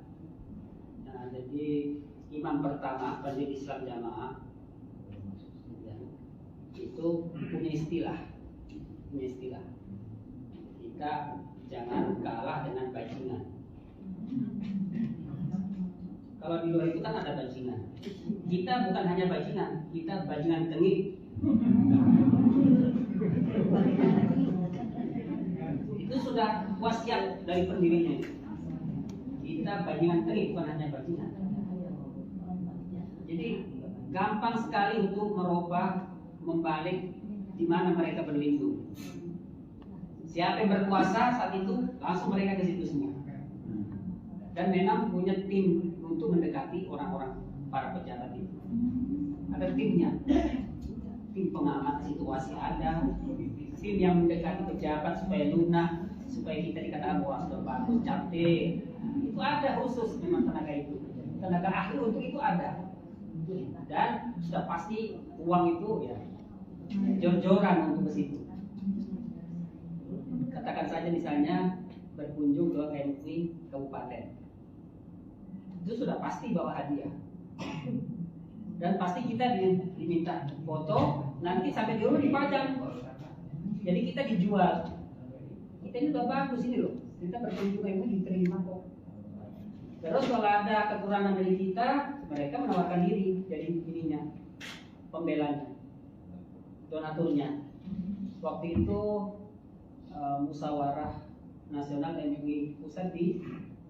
Nah, jadi imam pertama Majelis Islam Jamaah ya, itu punya istilah. Kita jangan kalah dengan bajingan. Kalau di luar itu kan ada bajingan. Kita bukan hanya bajingan, kita bajingan tengik. Itu sudah wasiat dari pendirinya. Kita bajingan tengik, bukan hanya bajingan. Jadi gampang sekali untuk merubah, membalik di mana mereka berlindung. Siapa yang berkuasa saat itu, langsung mereka ke situ semua. Dan memang punya tim untuk mendekati orang-orang para pejabat itu. Ada timnya, tim pengamat situasi ada, tim yang mendekati pejabat supaya lunak, supaya kita dikatakan wah sudah bagus, cantik. Itu ada khusus memang tenaga itu, tenaga ahli untuk itu ada. Dan sudah pasti uang itu ya jor-joran untuk ke situ. Katakan saja misalnya berkunjung ke MUI kabupaten, itu sudah pasti bawa hadiah, dan pasti kita diminta foto, nanti sampai di rumah dipajang, jadi kita dijual. Kita ini udah bagus ini loh, kita berkunjung ke MUI diterima kok. Terus kalau ada kekurangan dari kita, mereka menawarkan diri jadi ininya, pembelanya, donaturnya. Waktu itu musyawarah nasional MUI pusat di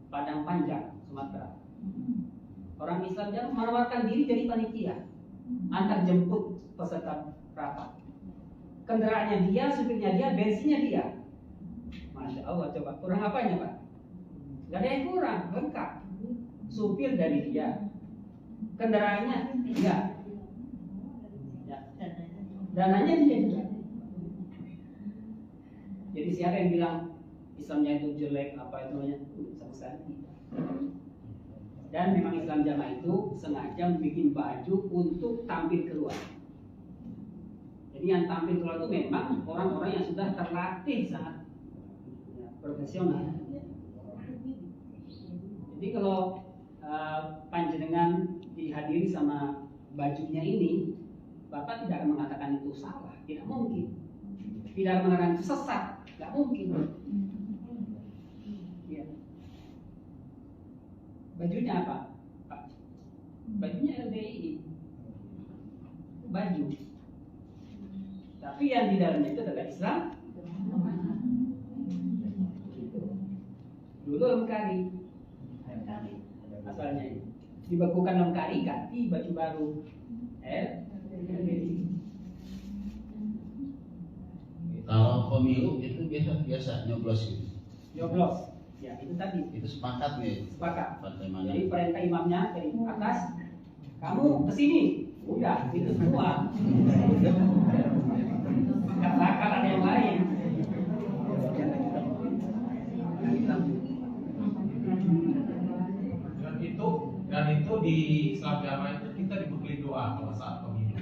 Padang Panjang, Sumatera. Orang Islam yang menawarkan diri jadi panitia, antar jemput peserta rapat. Kendaraannya dia, supirnya dia, bensinnya dia. Masya Allah, coba kurang apanya Pak? Gak ada yang kurang, lengkap. Supir dari dia, kendaraannya dia, ya. Dananya dia juga. Jadi siapa yang bilang Islamnya itu jelek apa itu namanya sama sekali. Dan memang Islam Jamaah itu sengaja bikin baju untuk tampil keluar. Jadi yang tampil keluar itu memang orang-orang yang sudah terlatih sangat profesional. Jadi kalau panjenengan dihadiri sama bajunya ini, Bapak tidak akan mengatakan itu salah, tidak mungkin. Tidak akan mengatakan itu sesat, tidak mungkin. Ya. Bajunya apa, Pak? Bajunya LDI, baju. Tapi yang di dalamnya itu adalah Islam. Dulu Lemkari, asalnya dibekukan Lemkari, ganti baju baru LDI. Kalau pemilu itu biasa nyoblos gitu. Nyoblos, ya itu tadi. Itu sepakat nih. Sepakat. Partai mana? Jadi perintah imamnya dari atas, kamu kesini, udah itu semua. Katakan ada yang lain. Dan itu di Islam Jamaah itu kita diberi doa pada saat pemilu.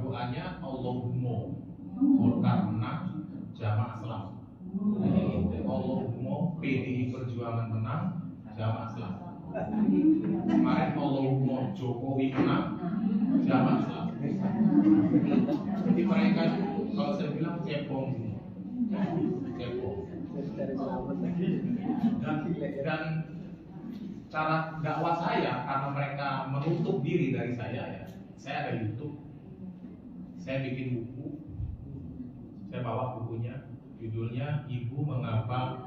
Doanya Allahumma Golkar menang, Jamaah selamat. Allahumma PDI Perjuangan menang, Jamaah selamat. Kemarin Allahumma Jokowi menang, Jamaah selamat. Jadi mereka kalau saya bilang cebong semua. Cebong. Dan cara dakwah saya, karena mereka menutup diri dari saya ada YouTube, saya bikin buku, saya bawa bukunya, judulnya Ibu Mengapa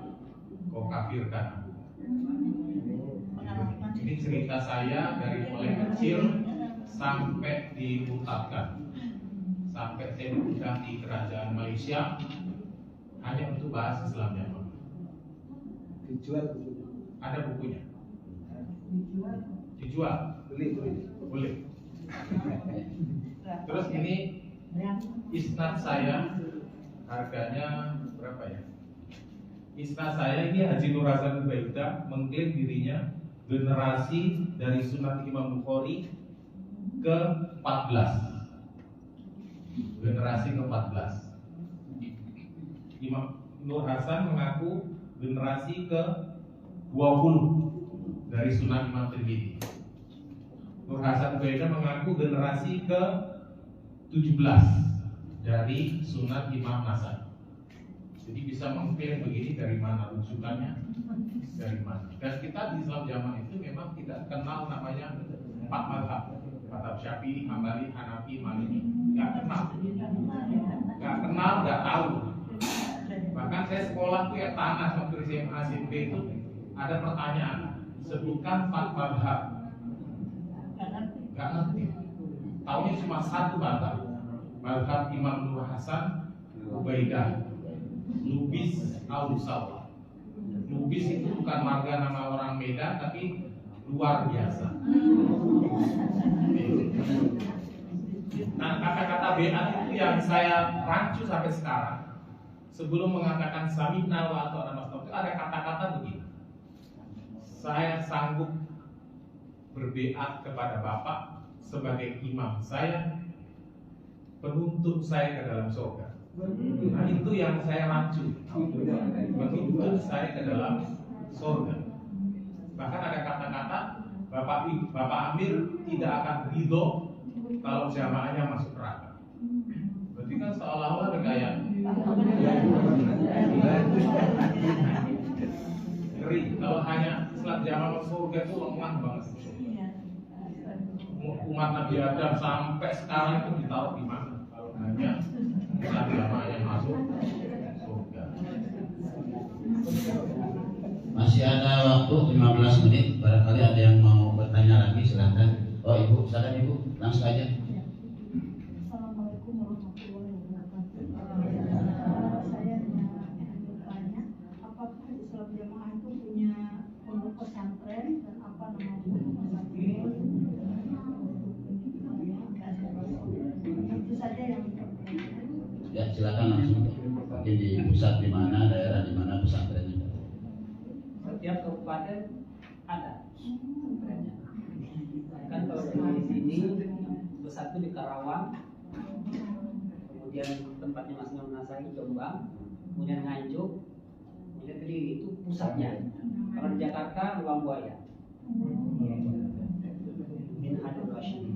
Kau Kafirkan Aku. Ini cerita saya dari mulai kecil sampai dimutatkan, sampai saya diundang di kerajaan Malaysia hanya untuk bahas Islam Jamaah. Dijual bukunya. Ada bukunya. Dijual. Boleh. Terus ini isnad saya harganya berapa ya? Isnad saya ini Haji Nur Hasan Ubaidah mengklaim dirinya generasi dari Sunan Imam Bukhari ke-14. Generasi ke-14. Imam Nur Hasan mengaku generasi ke-20 dari Sunan Imam Tirmidzi. Nur Hasan Ubaidah mengaku generasi ke-17 dari Sunan Imam Nasai. Jadi bisa mengklaim begini dari mana rujukannya? Dari mana? Dan kita di Islam Jamaah itu memang tidak kenal namanya 4 mazhab. Mazhab Syafi'i, Hambali, Hanafi, Maliki. Gak kenal. Gak kenal, gak tahu. Bahkan saya sekolah tuh ya tanah waktu SMA SMP itu ada pertanyaan, sebutkan 4 mazhab. Gak ngerti. Taunya cuma satu mazhab. Mazhab Imam Nur Hasan Ubaidah, Lubis Al-Musawa. Lubis itu bukan marga nama orang Medan, tapi luar biasa. Nah, kata-kata beat itu yang saya rancu sampai sekarang. Sebelum mengatakan sami'na wa ata'na itu ada kata-kata begini. Saya sanggup berbeat kepada Bapak sebagai imam saya, penuntut saya ke dalam surga. Nah, itu yang saya rancu, menuntut saya ke dalam surga. Bahkan ada kata-kata Bapak Amir tidak akan ridho kalau jamaahnya masuk neraka. Berarti kan seolah-olah ada kayak ngeri. Kalau hanya Islam jamaah masuk surga itu lemah banget. Umat Nabi Adam sampai sekarang itu ditaruh di mana? Kalau hanya Islam jamaahnya masuk surga. Masih ada waktu 15 menit. Barangkali ada yang mau bertanya lagi, silahkan. Oh Ibu, silakan Ibu, langsung aja. Assalamualaikum warahmatullahi wabarakatuh. Saya bertanya, apakah Islam Jamaah itu punya pondok pesantren dan apa nama pondok pesantren? Itu saja yang Ya silakan langsung. Mungkin di pusat di mana kabupaten ada trennya. Kan kalau di sini satu di Karawang, kemudian tempatnya Mas Imam Nasai Jombang, kemudian Nganjuk, kemudian Kediri, itu pusatnya. Kalau di Jakarta Lubang Buaya. Min Hadul Rashid.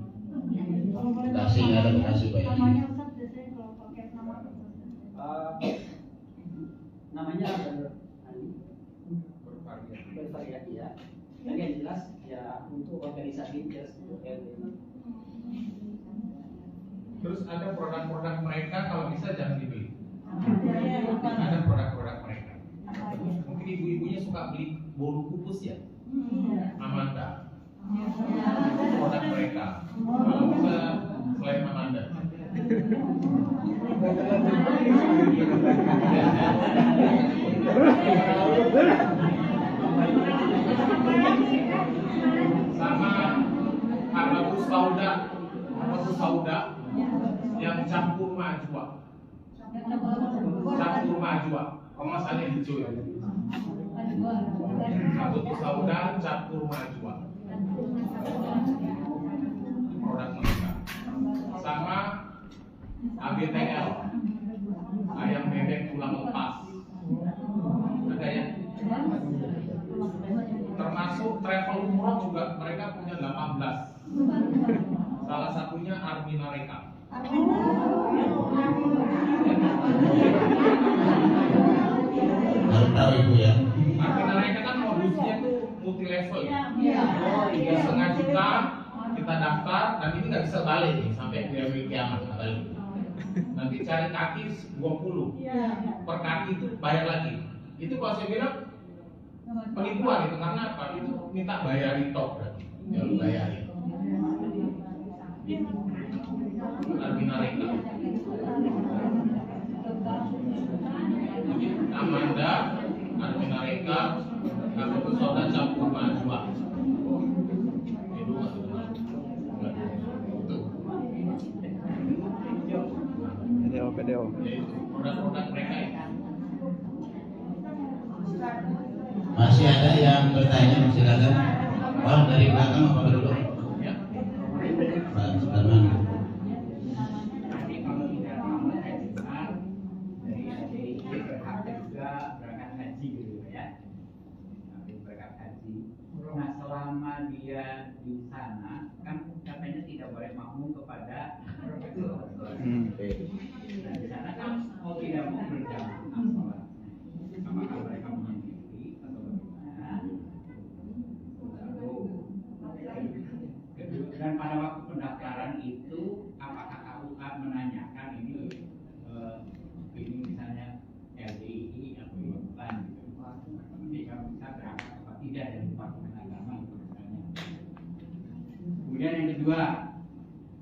Bekasi nggak ada Bekasi Pak ya? Namanya Ustaz biasanya kalau pakai nama Namanya bervariasi ya. Tapi yang jelas ya untuk organisasi just Terus ada produk-produk mereka kalau bisa jangan dibeli. Ada produk-produk mereka. Mungkin ibu-ibunya suka beli bolu kukus ya, Amanda. Produk mereka. Kalau bisa selain Amanda. Sama Habatus Sauda yang campur majwa. Campur majwa, kemasannya hijau ya. Habatus Sauda campur majwa. Produk mereka. Sama ABTL, ayam bebek tulang lepas. Ada ya? Termasuk travel umroh juga mereka punya 18. Salah satunya Armina Reka. Baru tahu Ibu ya. Armina Reka kan modusnya tuh multi level ya. 1,5 juta kita daftar dan ini nggak bisa balik nih sampai ke hari kiamat nggak balik. Nanti cari kaki 20 per kaki itu bayar lagi. Itu kalau saya bilang penipuan itu, karena apa? Itu minta bayarin top berarti. Ya lu bayarin. Armina Reka. Amanda, Armina Reka, Habatus Sauda campur majwa. PDO. Produk-produk mereka itu. Masih ada yang bertanya, silakan. Pak dari belakang apa dulu? Ya. Pak Sudarman. Nanti kalau tidak mau hajikan dari ADIY berhak juga berangkat haji gitu ya. Nanti berangkat haji. Nah selama dia di sana kan katanya tidak boleh makmum kepada profesor. Nah di sana kan mau tidak mau berjamaah sholat. Apakah mereka menyendiri atau bagaimana? Dan pada waktu pendaftaran itu apakah KUA menanyakan ini misalnya LDI atau bukan gitu. Jadi kalau bisa berangkat apa tidak dari Departemen Agama itu misalnya. Kemudian yang kedua,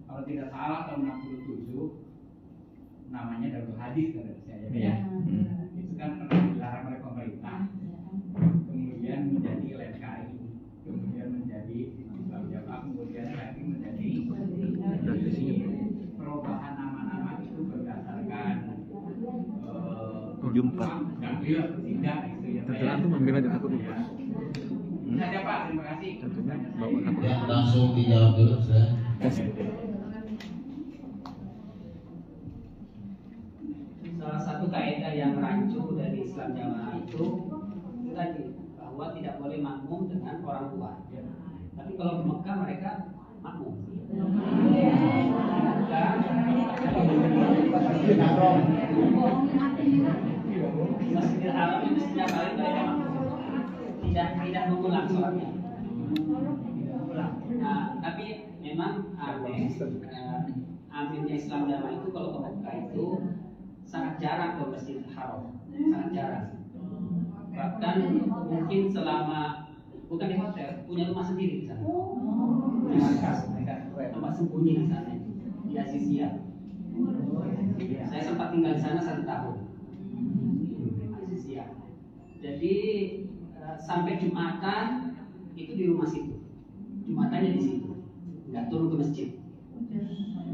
kalau tidak salah tahun 67 namanya Darul Hadis kata saya ya. Itu kan pernah dilarang oleh pemerintah. Kemudian menjadi LMKI, kemudian menjadi Islam Jamaah, kemudian lagi menjadi perubahan nama-nama itu berdasarkan Gambil atau tidak gitu ya. Tentunya itu membela juga aku lupa. Saja Pak, terima kasih. Tentunya bawa aku. Ya, langsung dijawab dulu, saya. Salah satu kaidah yang rancu dari Islam Jamaah itu tadi bahwa tidak boleh makmum dengan orang tua. Tapi kalau di Mekah mereka makmum. Masjidil Haram itu setiap kali mereka makmum. Tidak mengulang sholatnya. Nah, tapi memang amirnya Islam Jamaah itu kalau ke Mekah itu sangat jarang ke Masjidil Haram, sangat jarang. Bahkan mungkin selama bukan di hotel, punya rumah sendiri di sana. Punya markas mereka, tempat sembunyi di sana di Azizia. Saya sempat tinggal di sana 1 tahun. Azizia. Jadi sampai Jumatan itu di rumah situ. Jumatannya di situ, nggak turun ke masjid.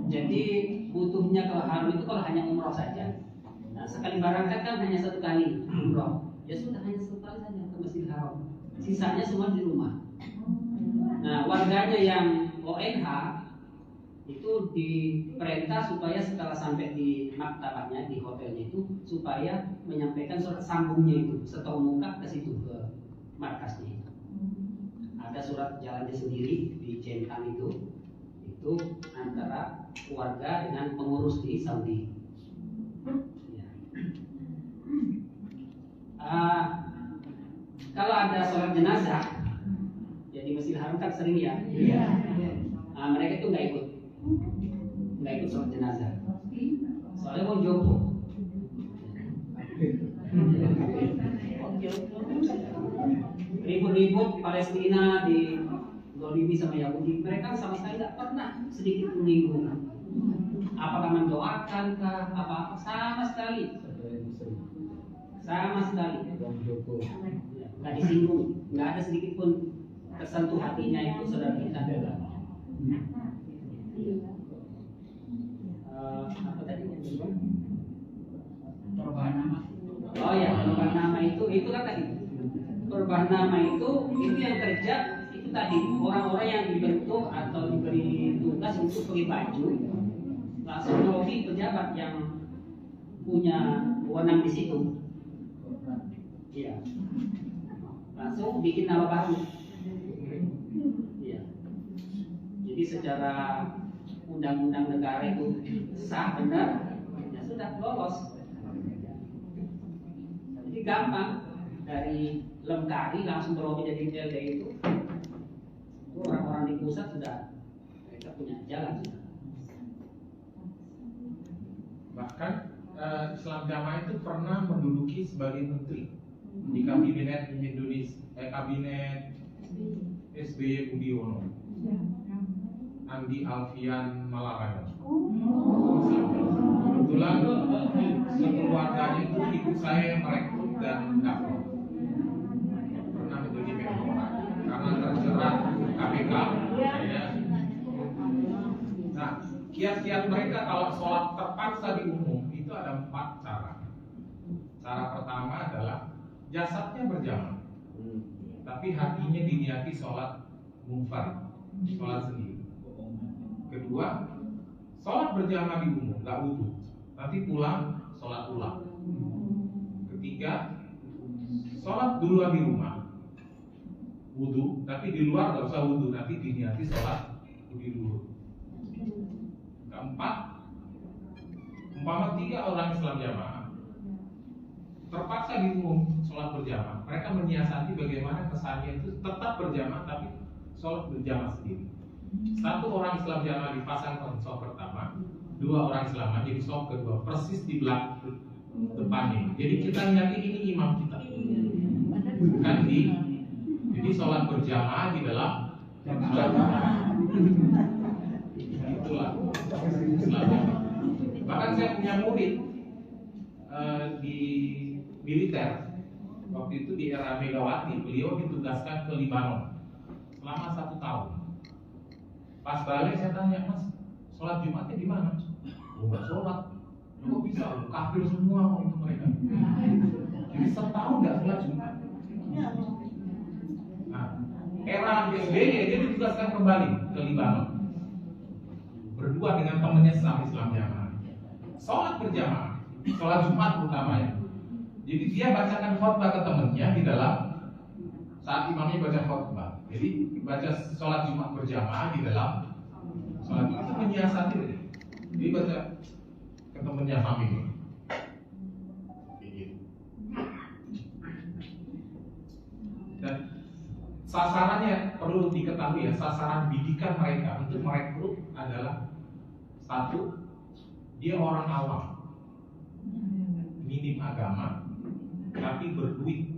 Jadi butuhnya ke haram itu kalau hanya umroh saja. Nah sekali berangkat kan hanya 1 kali umroh. Ya sudah hanya 1 kali saja ke Masjidil Haram. sisanya semua di rumah. Nah, warganya yang ONH itu diperintah supaya setelah sampai di maktabahnya, di hotelnya itu, supaya menyampaikan surat sambungnya itu setor muka ke situ, ke markasnya itu. Ada surat jalannya sendiri dicentang itu antara keluarga dengan pengurus di Saudi. Ya. Kalau ada sholat jenazah, jadi Masjidil Haram kan sering ya. Mereka itu nggak ikut sholat jenazah. Soalnya mau jopo. Ribut-ribut Palestina di dolimi sama Yahudi, mereka sama sekali nggak pernah sedikit menyinggung. Apakah mendoakan kah? Apa-apa, sama sekali. Nggak disinggung, nggak ada sedikit pun tersentuh hatinya itu saudara kita. Apa tadi yang kedua? Perubahan nama. Oh ya, perubahan nama itu kan tadi. Perubahan nama itu yang kerja itu tadi orang-orang yang dibentuk atau diberi tugas untuk pakai baju langsung melobi pejabat yang punya wewenang di situ. Iya. Langsung bikin nama baru. Iya. Jadi secara undang-undang negara itu sah benar, ya sudah lolos. Jadi gampang dari Lemkari langsung berlomba jadi DLD itu orang-orang di pusat sudah mereka punya jalan. Bahkan Islam Jamaah itu pernah menduduki sebagai menteri di kabinet Indonesia, kabinet SBY Budiono, Andi Alfian Malaraga. Kebetulan sekeluarganya itu ibu saya yang merekrut dan daftar pernah menjadi mentor karena terjerat KPK. Ya. Nah, kiat-kiat mereka kalau sholat terpaksa di umum itu ada 4 cara. Cara pertama adalah jasadnya berjamaah, tapi hatinya diniati sholat munfarid, sholat sendiri. Kedua, sholat berjamaah di umum, nggak wudhu, nanti pulang sholat ulang. Ketiga, sholat duluan di rumah, wudhu, tapi di luar nggak usah wudhu, nanti diniati sholat di dulu. Keempat, umpama 3 orang Islam jamaah terpaksa di umum sholat berjamaah, mereka menyiasati bagaimana kesannya itu tetap berjamaah tapi sholat berjamaah sendiri. 1 orang Islam jamaah dipasangkan sholat pertama, 2 orang Islam jadi sholat kedua persis di belakang depannya. Jadi kita niati ini imam kita, bukan di. Jadi sholat berjamaah di dalam jamaah. Itulah Islam. Bahkan saya punya murid di militer waktu itu di era Megawati, beliau ditugaskan ke Libanon selama 1 tahun. Pas balik saya tanya, Mas, sholat Jumatnya di mana? Nggak sholat. Kok bisa? Kafir semua itu mereka. Jadi setahun nggak sholat Jumat. Nah, era SBY dia ditugaskan kembali ke Libanon berdua dengan temannya Islam jamaah. Sholat berjamaah, sholat Jumat utamanya. Jadi dia bacakan khutbah ke temannya di dalam saat imamnya baca khutbah. Jadi baca sholat Jumat berjamaah di dalam sholat Jumat itu menyiasati. Jadi baca ke temannya sambil ini. Dan sasarannya perlu diketahui ya, sasaran didikan mereka untuk merekrut adalah 1, dia orang awam, minim agama, tapi berduit.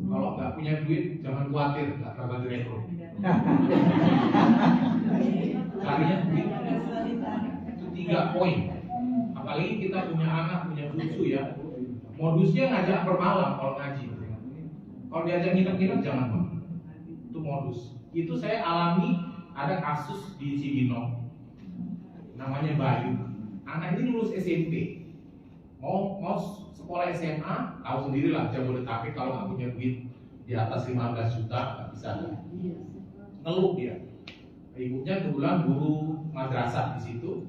Kalau nggak punya duit, jangan khawatir, nggak bakal direkrut. Carinya duit. Itu 3 poin. Apalagi kita punya anak, punya cucu ya. Modusnya ngajak bermalam kalau ngaji. Kalau diajak nginep-nginep jangan bang. Itu modus. Itu saya alami, ada kasus di Cibinong. Namanya Bayu. Anak ini lulus SMP. Mau sekolah SMA, tahu sendirilah Jabodetabek kalau nggak punya duit di atas 15 juta nggak bisa. Ngeluh dia. Ibunya kebetulan guru madrasah di situ.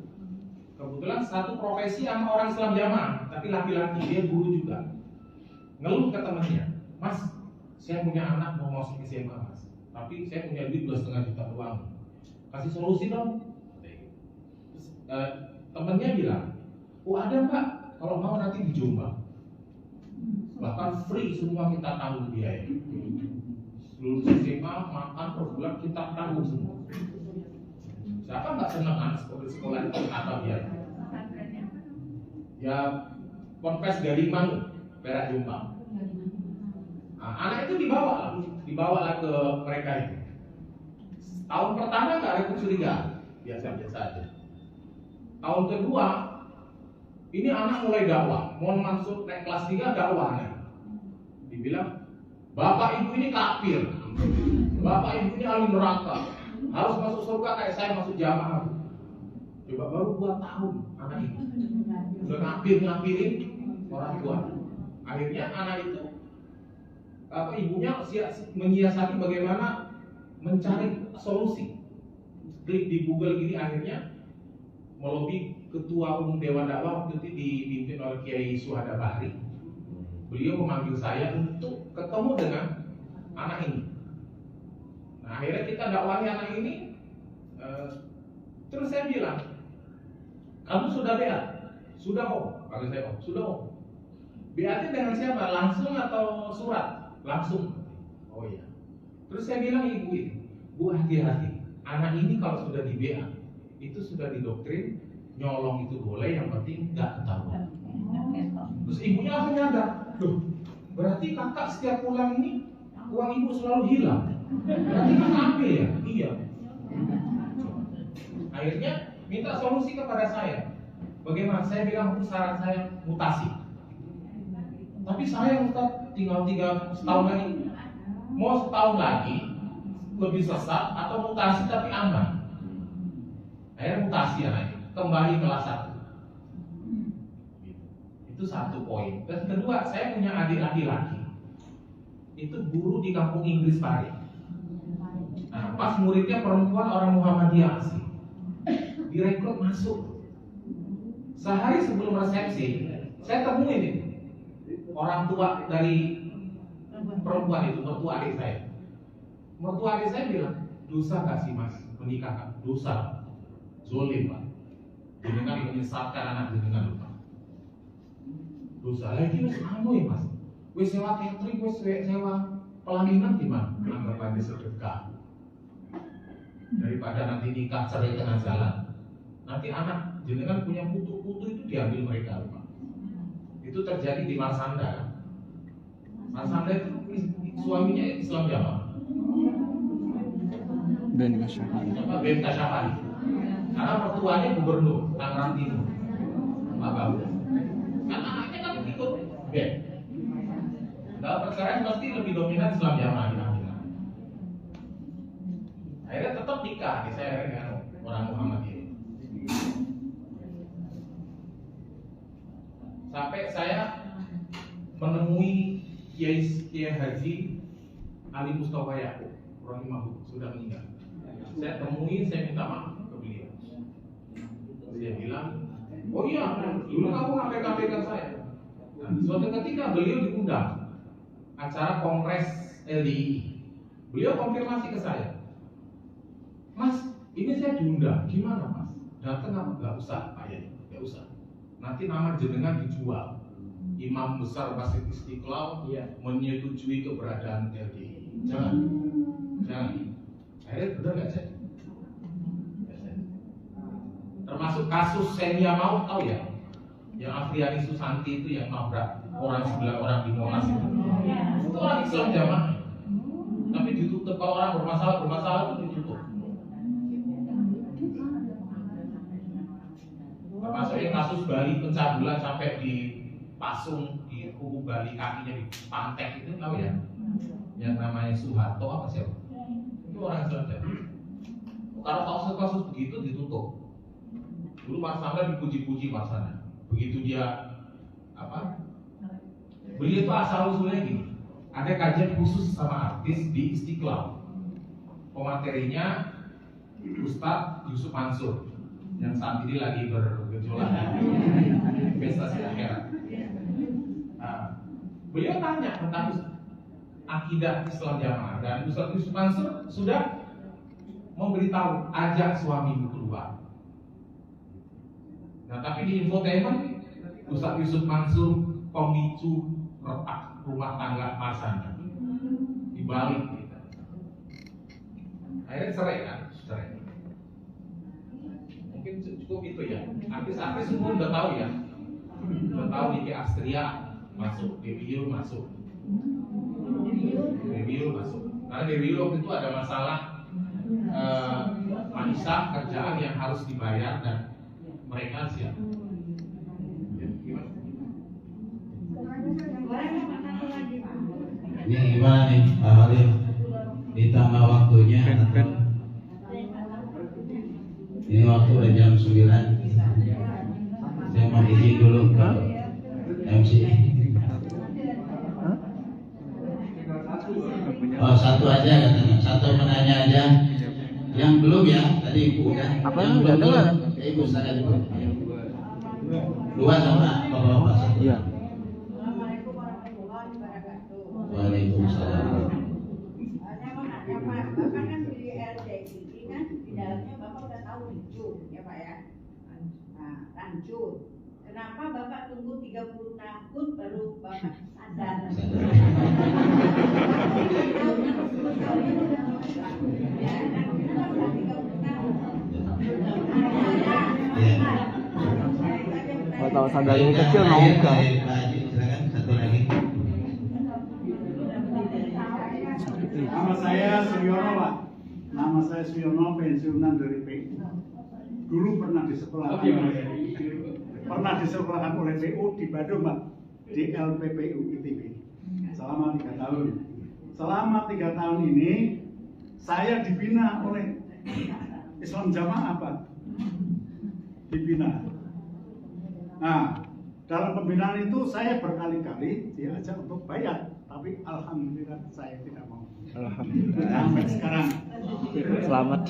Kebetulan satu profesi sama orang Islam jamaah, tapi laki-laki, dia guru juga. Ngeluh ke temannya, Mas, saya punya anak mau masuk SMA Mas, tapi saya punya duit 2,5 juta doang. Kasih solusi dong. Terus temennya bilang, oh ada Pak, kalau mau nanti di Jombang. Bahkan free semua kita tanggung biaya. Seluruh SMA makan per bulan kita tanggung semua. Siapa nggak senang anak sekolah itu atau biaya? Ya Ponpes Gading Mangu, Perak Jombang. Nah, anak itu dibawa ke mereka itu. Tahun pertama nggak ada kecurigaan, biasa-biasa aja. Tahun kedua, ini anak mulai dakwah, mau masuk naik kelas 3 dakwah nih. Dibilang, bapak ibu ini kafir, bapak ibu ini ahli neraka, harus masuk surga kayak saya masuk jamaah. Coba baru 2 tahun anak itu udah ngapirin orang tua. Akhirnya anak itu ibunya menyiasati bagaimana mencari solusi. Klik di Google gini, akhirnya melobi ketua umum Dewan Dakwah waktu itu dipimpin oleh Kiai Suhada Bahri. Beliau memanggil saya untuk ketemu dengan anak ini. Nah, akhirnya kita dakwahi anak ini. Terus saya bilang, kamu sudah BA? Sudah Om. Kalau saya Om, sudah Om. BA dengan siapa? Langsung atau surat? Langsung. Oh iya. Terus saya bilang ibu ini, Bu hati-hati. Anak ini kalau sudah di BA, itu sudah didoktrin nyolong itu boleh, yang penting nggak ketahuan. Terus ibunya langsung nyadar, loh, berarti kakak setiap pulang ini uang ibu selalu hilang. Berarti kakak ambil ya? Iya. Akhirnya minta solusi kepada saya. Bagaimana? Saya bilang saran saya mutasi. Tapi saya Ustaz tinggal 3 setahun lagi. Mau setahun lagi lebih sesat atau mutasi tapi aman. Akhirnya mutasi anaknya, kembali kelas 1. Itu satu poin. Dan kedua, saya punya adik-adik laki. Itu guru di kampung Inggris Pari. Nah, pas muridnya perempuan orang Muhammadiyah asli, direkrut masuk. Sehari sebelum resepsi, saya temuin ini orang tua dari perempuan itu, mertua adik saya. Mertua adik saya bilang, dosa gak sih Mas menikahkan? Dosa, zolim Pak. Dengan menyesatkan anak dengan lupa. Dosa lagi wes anu ya Mas. Wes sewa catering, wes sewa pelaminan gimana? Anggapannya sedekah. Daripada nanti nikah cerai tengah jalan. Nanti anak jenengan punya putu-putu itu diambil mereka lupa. Itu terjadi di Marsanda. Marsanda itu suaminya Islam jamaah. Ben Kasyafani. Ben Kasyafani. Karena mertuanya gubernur Tangerang Timur. Pak Bagus. Kan anaknya kan ikut Ben. Dalam perceraian pasti lebih dominan Islam jamaah di Madinah. Akhirnya tetap nikah di saya dengan orang Muhammadiyah. Sampai saya menemui Kiai Haji Ali Mustafa Yaakob, rahimahullah, sudah meninggal. Saya temui, saya minta maaf ke beliau. Dia bilang, oh iya, dulu kamu ngapek-ngapek saya. Nah, suatu ketika beliau diundang acara kongres LDI. Beliau konfirmasi ke saya, Mas, ini saya diundang, gimana Mas? Datang apa? Gak usah, Pak Yai, gak usah. Nanti nama jenengan dijual. Imam besar Masjid Istiqlal menyetujui keberadaan LDI. Jangan. Akhirnya benar nggak saya? Termasuk kasus Xenia Maut, tahu ya? Yang Afriani Susanti itu yang nabrak orang 9 orang di Monas itu. Itu orang Islam jamaah. Tapi ditutup, kalau orang bermasalah itu ditutup. Termasuk yang kasus Bali pencabulan sampai dipasung di kuku Bali, kakinya dipantek itu, tahu ya? Yang namanya Soeharto apa siapa? Itu orang Islam jamaah. Kalau kasus-kasus begitu ditutup. Dulu Marsanda dipuji-puji Marsanda. Begitu dia beliau itu asal usulnya gini. ada kajian khusus sama artis di Istiqlal. Pematerinya Ustadz Yusuf Mansur yang saat ini lagi bergejolak investasi akhirat. Nah, beliau tanya tentang akidah Islam jamaah dan Ustadz Yusuf Mansur sudah memberitahu ajak suamimu keluar. Nah, tapi di infotainment Ustadz Yusuf Mansur pemicu retak rumah tangga pasangan dibalik gitu. Akhirnya cerai kan, cerai. Mungkin cukup itu ya. Artis-artis semua udah tahu ya, udah tahu Niki Astria masuk, Dewi Yull masuk, Karena Dewi Yull waktu itu ada masalah manisah kerjaan yang harus dibayar dan mereka siap. Ini gimana nih Pak Halil? Ditambah waktunya atau ini waktu udah jam 9. Saya mau izin dulu ke MC. Oh, satu aja katanya, satu penanya aja. Yang belum ya, tadi Ibu udah. Yang belum, Ibu silakan Ibu. Dua sama Bapak-bapak satu. Iya. Waalaikumsalam. Saya mau nanya Pak, Bapak kan di LDI ini kan di dalamnya Bapak udah tahu rancun ya Pak ya. Nah, rancun. Kenapa Bapak tunggu 30 tahun baru Bapak sadar? Kalau tahu sadar dari kecil nongkrong. Silakan satu lagi. Nama saya Suyono Pak. Nama saya Suyono, pensiunan dari PU. Dulu pernah disekolahkan oleh PU di Badung Pak, di LPPU ITB selama 3 tahun. Selama 3 tahun ini saya dibina oleh Islam Jamaah Pak, dibina. Nah, dalam pembinaan itu saya berkali-kali diajak untuk bayat, tapi alhamdulillah saya tidak mau. Alhamdulillah. Sampai sekarang. Selamat.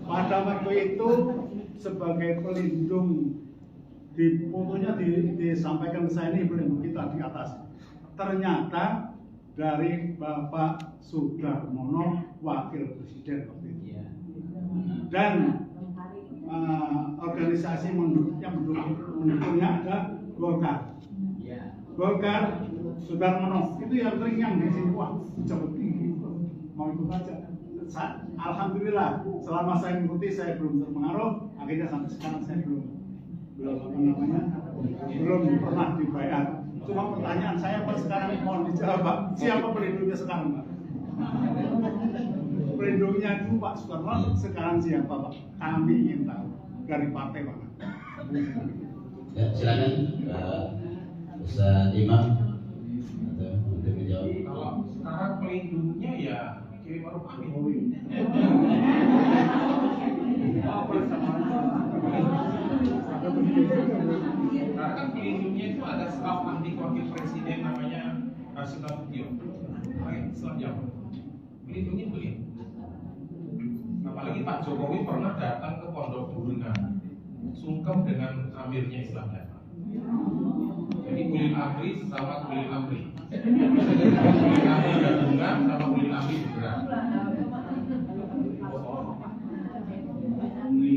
Pada waktu itu sebagai pelindung, di fotonya disampaikan ke saya, ini pelindung kita di atas. Ternyata dari Bapak Sudarmono, Wakil Presiden waktu itu. Dan organisasi yang mendukungnya ada Golkar. Golkar, Sudarmono, itu yang teringat di sini, wah, jauh tinggi, mau ikut aja. Alhamdulillah, selama saya mengikuti saya belum terpengaruh, akhirnya sampai sekarang saya belum pernah dibayar. Cuma pertanyaan saya Pak sekarang mohon dijawab Pak, siapa pelindungnya sekarang Pak? Pelindungnya itu Pak Sudarmono, sekarang siapa Pak? Kami ingin tahu dari partai Pak. Ya, silakan Ustaz Imam untuk menjawab. Kalau sekarang pelindungnya ya Kiai Maruf Amin. Karena kan pelindungnya itu ada staf ahli wakil presiden namanya Rashid Nasution, Islam Jamaah. Pelindungnya beliau. Apalagi Pak Jokowi pernah datang ke Pondok Burungan, sungkem dengan amirnya Islam Jamaah. Jadi ulil amri sama ulil amri. Ulil amri gabungan sama ulil amri bergerak.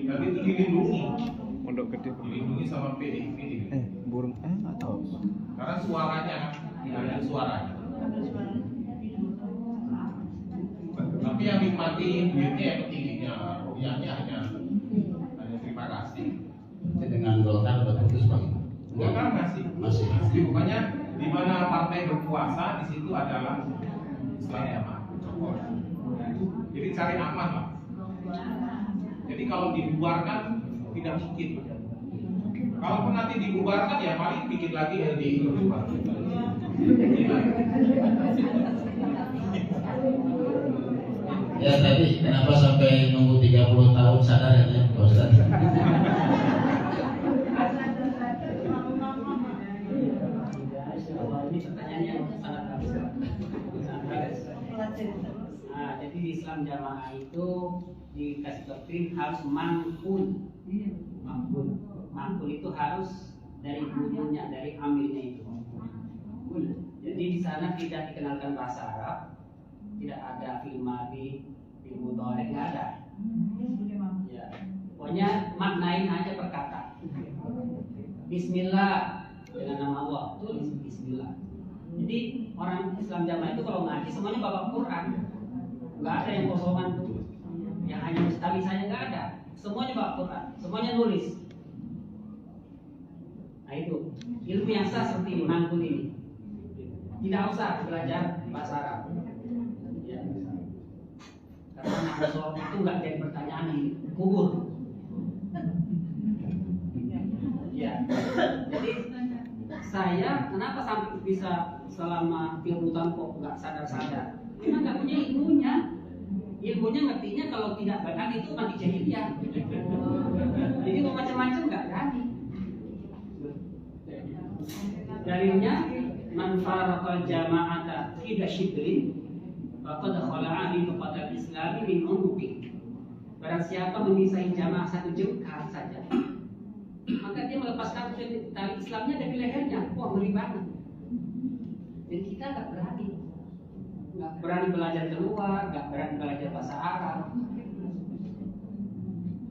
Tapi itu dilindungi. Pondok gede. Dilindungi sama PDIP. Burung nggak tahu. Karena suaranya ada suaranya. Tapi yang dinikmati duitnya yang ketingginya, rupiahnya hanya terima kasih. Dengan Golkar udah putus Pak. Golkar masih. Pokoknya di mana partai berkuasa di situ adalah Islam Jamaah. Jadi cari aman lah. Jadi kalau dibubarkan tidak mungkin. Kalaupun nanti dibubarkan ya paling bikin lagi LDI dibubarkan. Ya tadi kenapa sampai nunggu 30 tahun sadar ya Pak Ustaz? Ini pertanyaannya sangat bagus. Islam jamaah itu dikasih doktrin harus mangkul. Mangkul itu harus dari gurunya, dari amirnya itu. Jadi di sana tidak dikenalkan bahasa Arab, tidak ada fi'il madhi, fi'il mudhari, nggak ada. Ya. Pokoknya maknain aja perkata. Bismillah dengan nama Allah, tulis Bismillah. Jadi orang Islam jamaah itu kalau ngaji semuanya bawa Quran, nggak ada yang kosongan tuh, yang hanya mustami saja nggak ada. Semuanya bawa Quran, semuanya nulis. Nah itu ilmu yang sah seperti ini, mangkul ini. Tidak usah belajar bahasa Arab. Ya. Karena nama sholat itu nggak jadi pertanyaan di kubur. Ya. Jadi saya kenapa sampai bisa selama pirutan kok nggak sadar-sadar? Memang nggak punya ilmunya. Ilmunya ngertinya kalau tidak benar itu mati jahiliyah. Jadi mau macam-macam nggak berani. Dalilnya man faraqal jama'ata fi shibrin faqad khala'a bi qatal islami min unuqi. Barang siapa memisahi jamaah satu jengkal saja, maka dia melepaskan tali Islamnya dari lehernya. Wah, ngeri banget. Jadi kita nggak berani belajar keluar, nggak berani belajar bahasa Arab.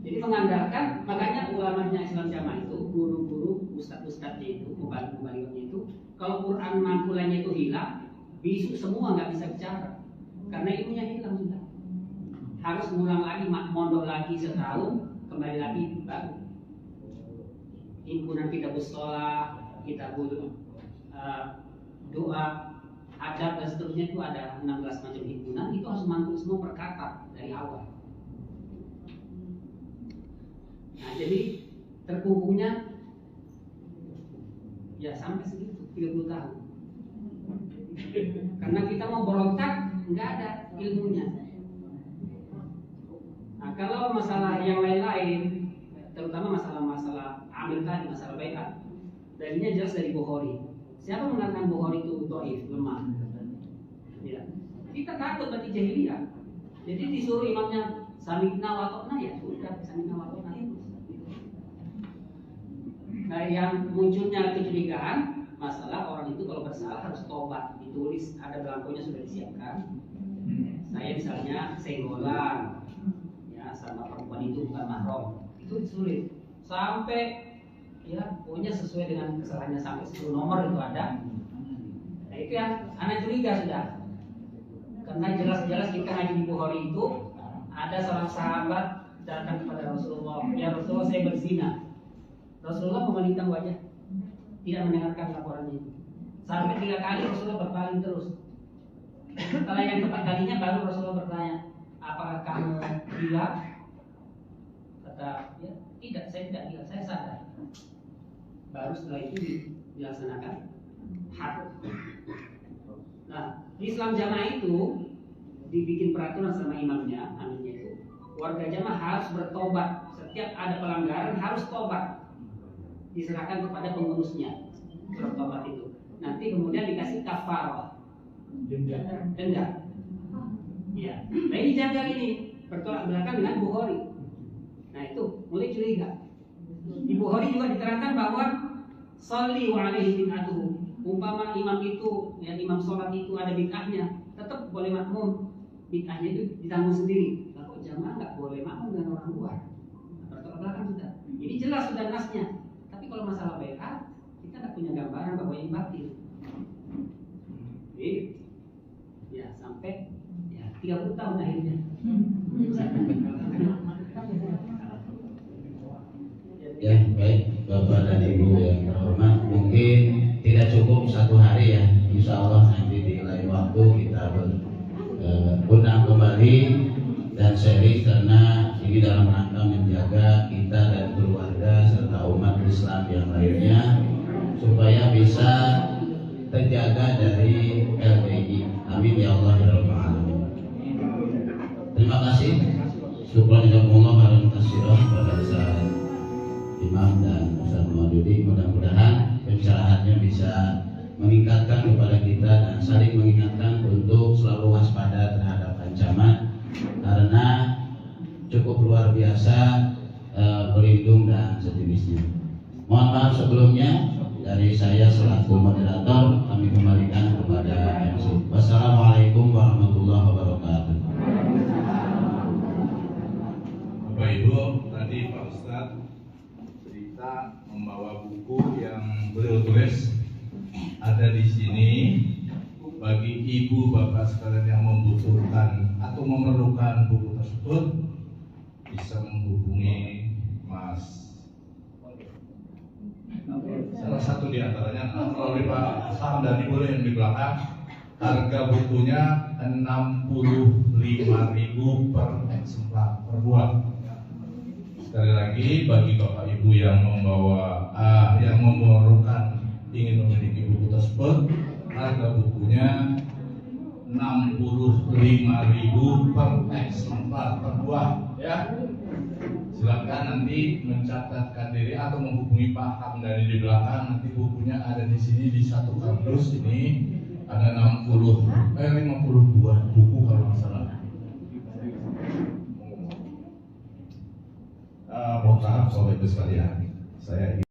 Jadi mengandalkan, makanya ulamanya Islam jamaah itu, guru-guru, ustadz-ustadznya itu, mubalik-mubaliknya itu, kalau Quran mangkulannya itu hilang, bisu semua nggak bisa bicara, karena ilmunya hilang sudah. Harus ngulang lagi, mondok lagi setahun, kembali lagi baru. Himpunan kitabus sholah, kitabul doa, adab dan seterusnya itu ada 16 macam himpunan, itu harus mangkul semua perkata dari awal. Nah, jadi terkumpulnya ya sampai segitu 30 tahun. Karena kita mau berontak nggak ada ilmunya. Nah, kalau masalah yang lain-lain, terutama masalah amil tadi, masalah baiat, dalilnya jelas dari Bukhari. Siapa mengatakan Bukhari itu dhaif, lemah? Ya. Kita takut berarti jahiliyah. Jadi disuruh imamnya sami'na wa ata'na, ya sudah sami'na wa ata'na. Nah, yang munculnya kecurigaan masalah orang itu kalau bersalah harus tobat, ditulis, ada belangkonya sudah disiapkan. Saya misalnya senggolan, ya sama perempuan itu bukan mahram, itu sulit sampai ya pokoknya sesuai dengan kesalahannya sampai 10 nomor itu ada. Nah itu yang anak curiga sudah, karena jelas-jelas kita ngaji di Bukhari itu ada seorang sahabat datang kepada Rasulullah, ya Rasulullah saya berzina. Rasulullah memalingkan wajah, tidak mendengarkan laporannya. Sampai 3 kali Rasulullah berpaling terus. Setelah yang keempat kalinya baru Rasulullah bertanya, apakah kamu gila? Kata ya, tidak, saya tidak gila, saya sadar. Baru setelah itu dilaksanakan had. Nah, di Islam jamaah itu dibikin peraturan sama imamnya, amirnya itu, warga jamaah harus bertobat. Setiap ada pelanggaran harus tobat. Diserahkan kepada pengurusnya surat tobat itu. Nanti kemudian dikasih kafarah, denda. Ya, nah ini janggal ini bertolak belakang dengan Bukhari. Nah itu mulai curiga. Di Bukhari juga diterangkan bahwa sholli wa alaihi bid'atuhu. Umpama imam itu, ya imam sholat itu ada bid'ahnya, tetap boleh makmum. Bid'ahnya itu ditanggung sendiri. Kalau jamaah nggak boleh makmum dengan orang luar. Bertolak belakang sudah. Ini jelas sudah nasnya. Tapi kalau masalah baiat, kita nggak punya gambaran bahwa ini batil. Jadi, ya sampai ya 30 tahun akhirnya. Ya baik Bapak dan Ibu yang terhormat, mungkin tidak cukup 1 hari ya. Insya Allah nanti di lain waktu kita undang kembali dan sharing, karena ini dalam rangka menjaga kita dan keluarga serta umat Islam yang lainnya supaya bisa terjaga dari LBI. Amin ya Allah ya Rabbal Alamin. Terima kasih. Syukran jazakumullah khairan katsiran kepada Ustaz Imam dan Ustaz Maududi. Mudah-mudahan pencerahannya bisa meningkatkan kepada kita dan saling mengingatkan untuk selalu waspada terhadap ancaman karena cukup luar biasa, pelindung dan sejenisnya. Mohon maaf sebelumnya dari saya selaku moderator, kami kembalikan kepada MC. Wassalamualaikum warahmatullahi wabarakatuh. Bapak Ibu, tadi Pak Ustadz cerita membawa buku yang beliau tulis ada di sini bagi ibu bapak sekalian yang membutuhkan atau memerlukan buku tersebut bisa menghubungi Mas. Salah satu di antaranya melalui Pak Hamdani boleh yang di belakang. Harga bukunya 65.000 per eksemplar per buah. Sekali lagi bagi bapak ibu yang membawa yang memerlukan ingin memiliki buku tersebut, harga bukunya 65.000 per eksemplar per buah ya. Silakan nanti mencatatkan diri atau menghubungi Pak Hamdani di belakang. Nanti bukunya ada di sini di satu kardus ini ada 50 buah buku kalau nggak salah. Mohon maaf soal itu sekalian. Saya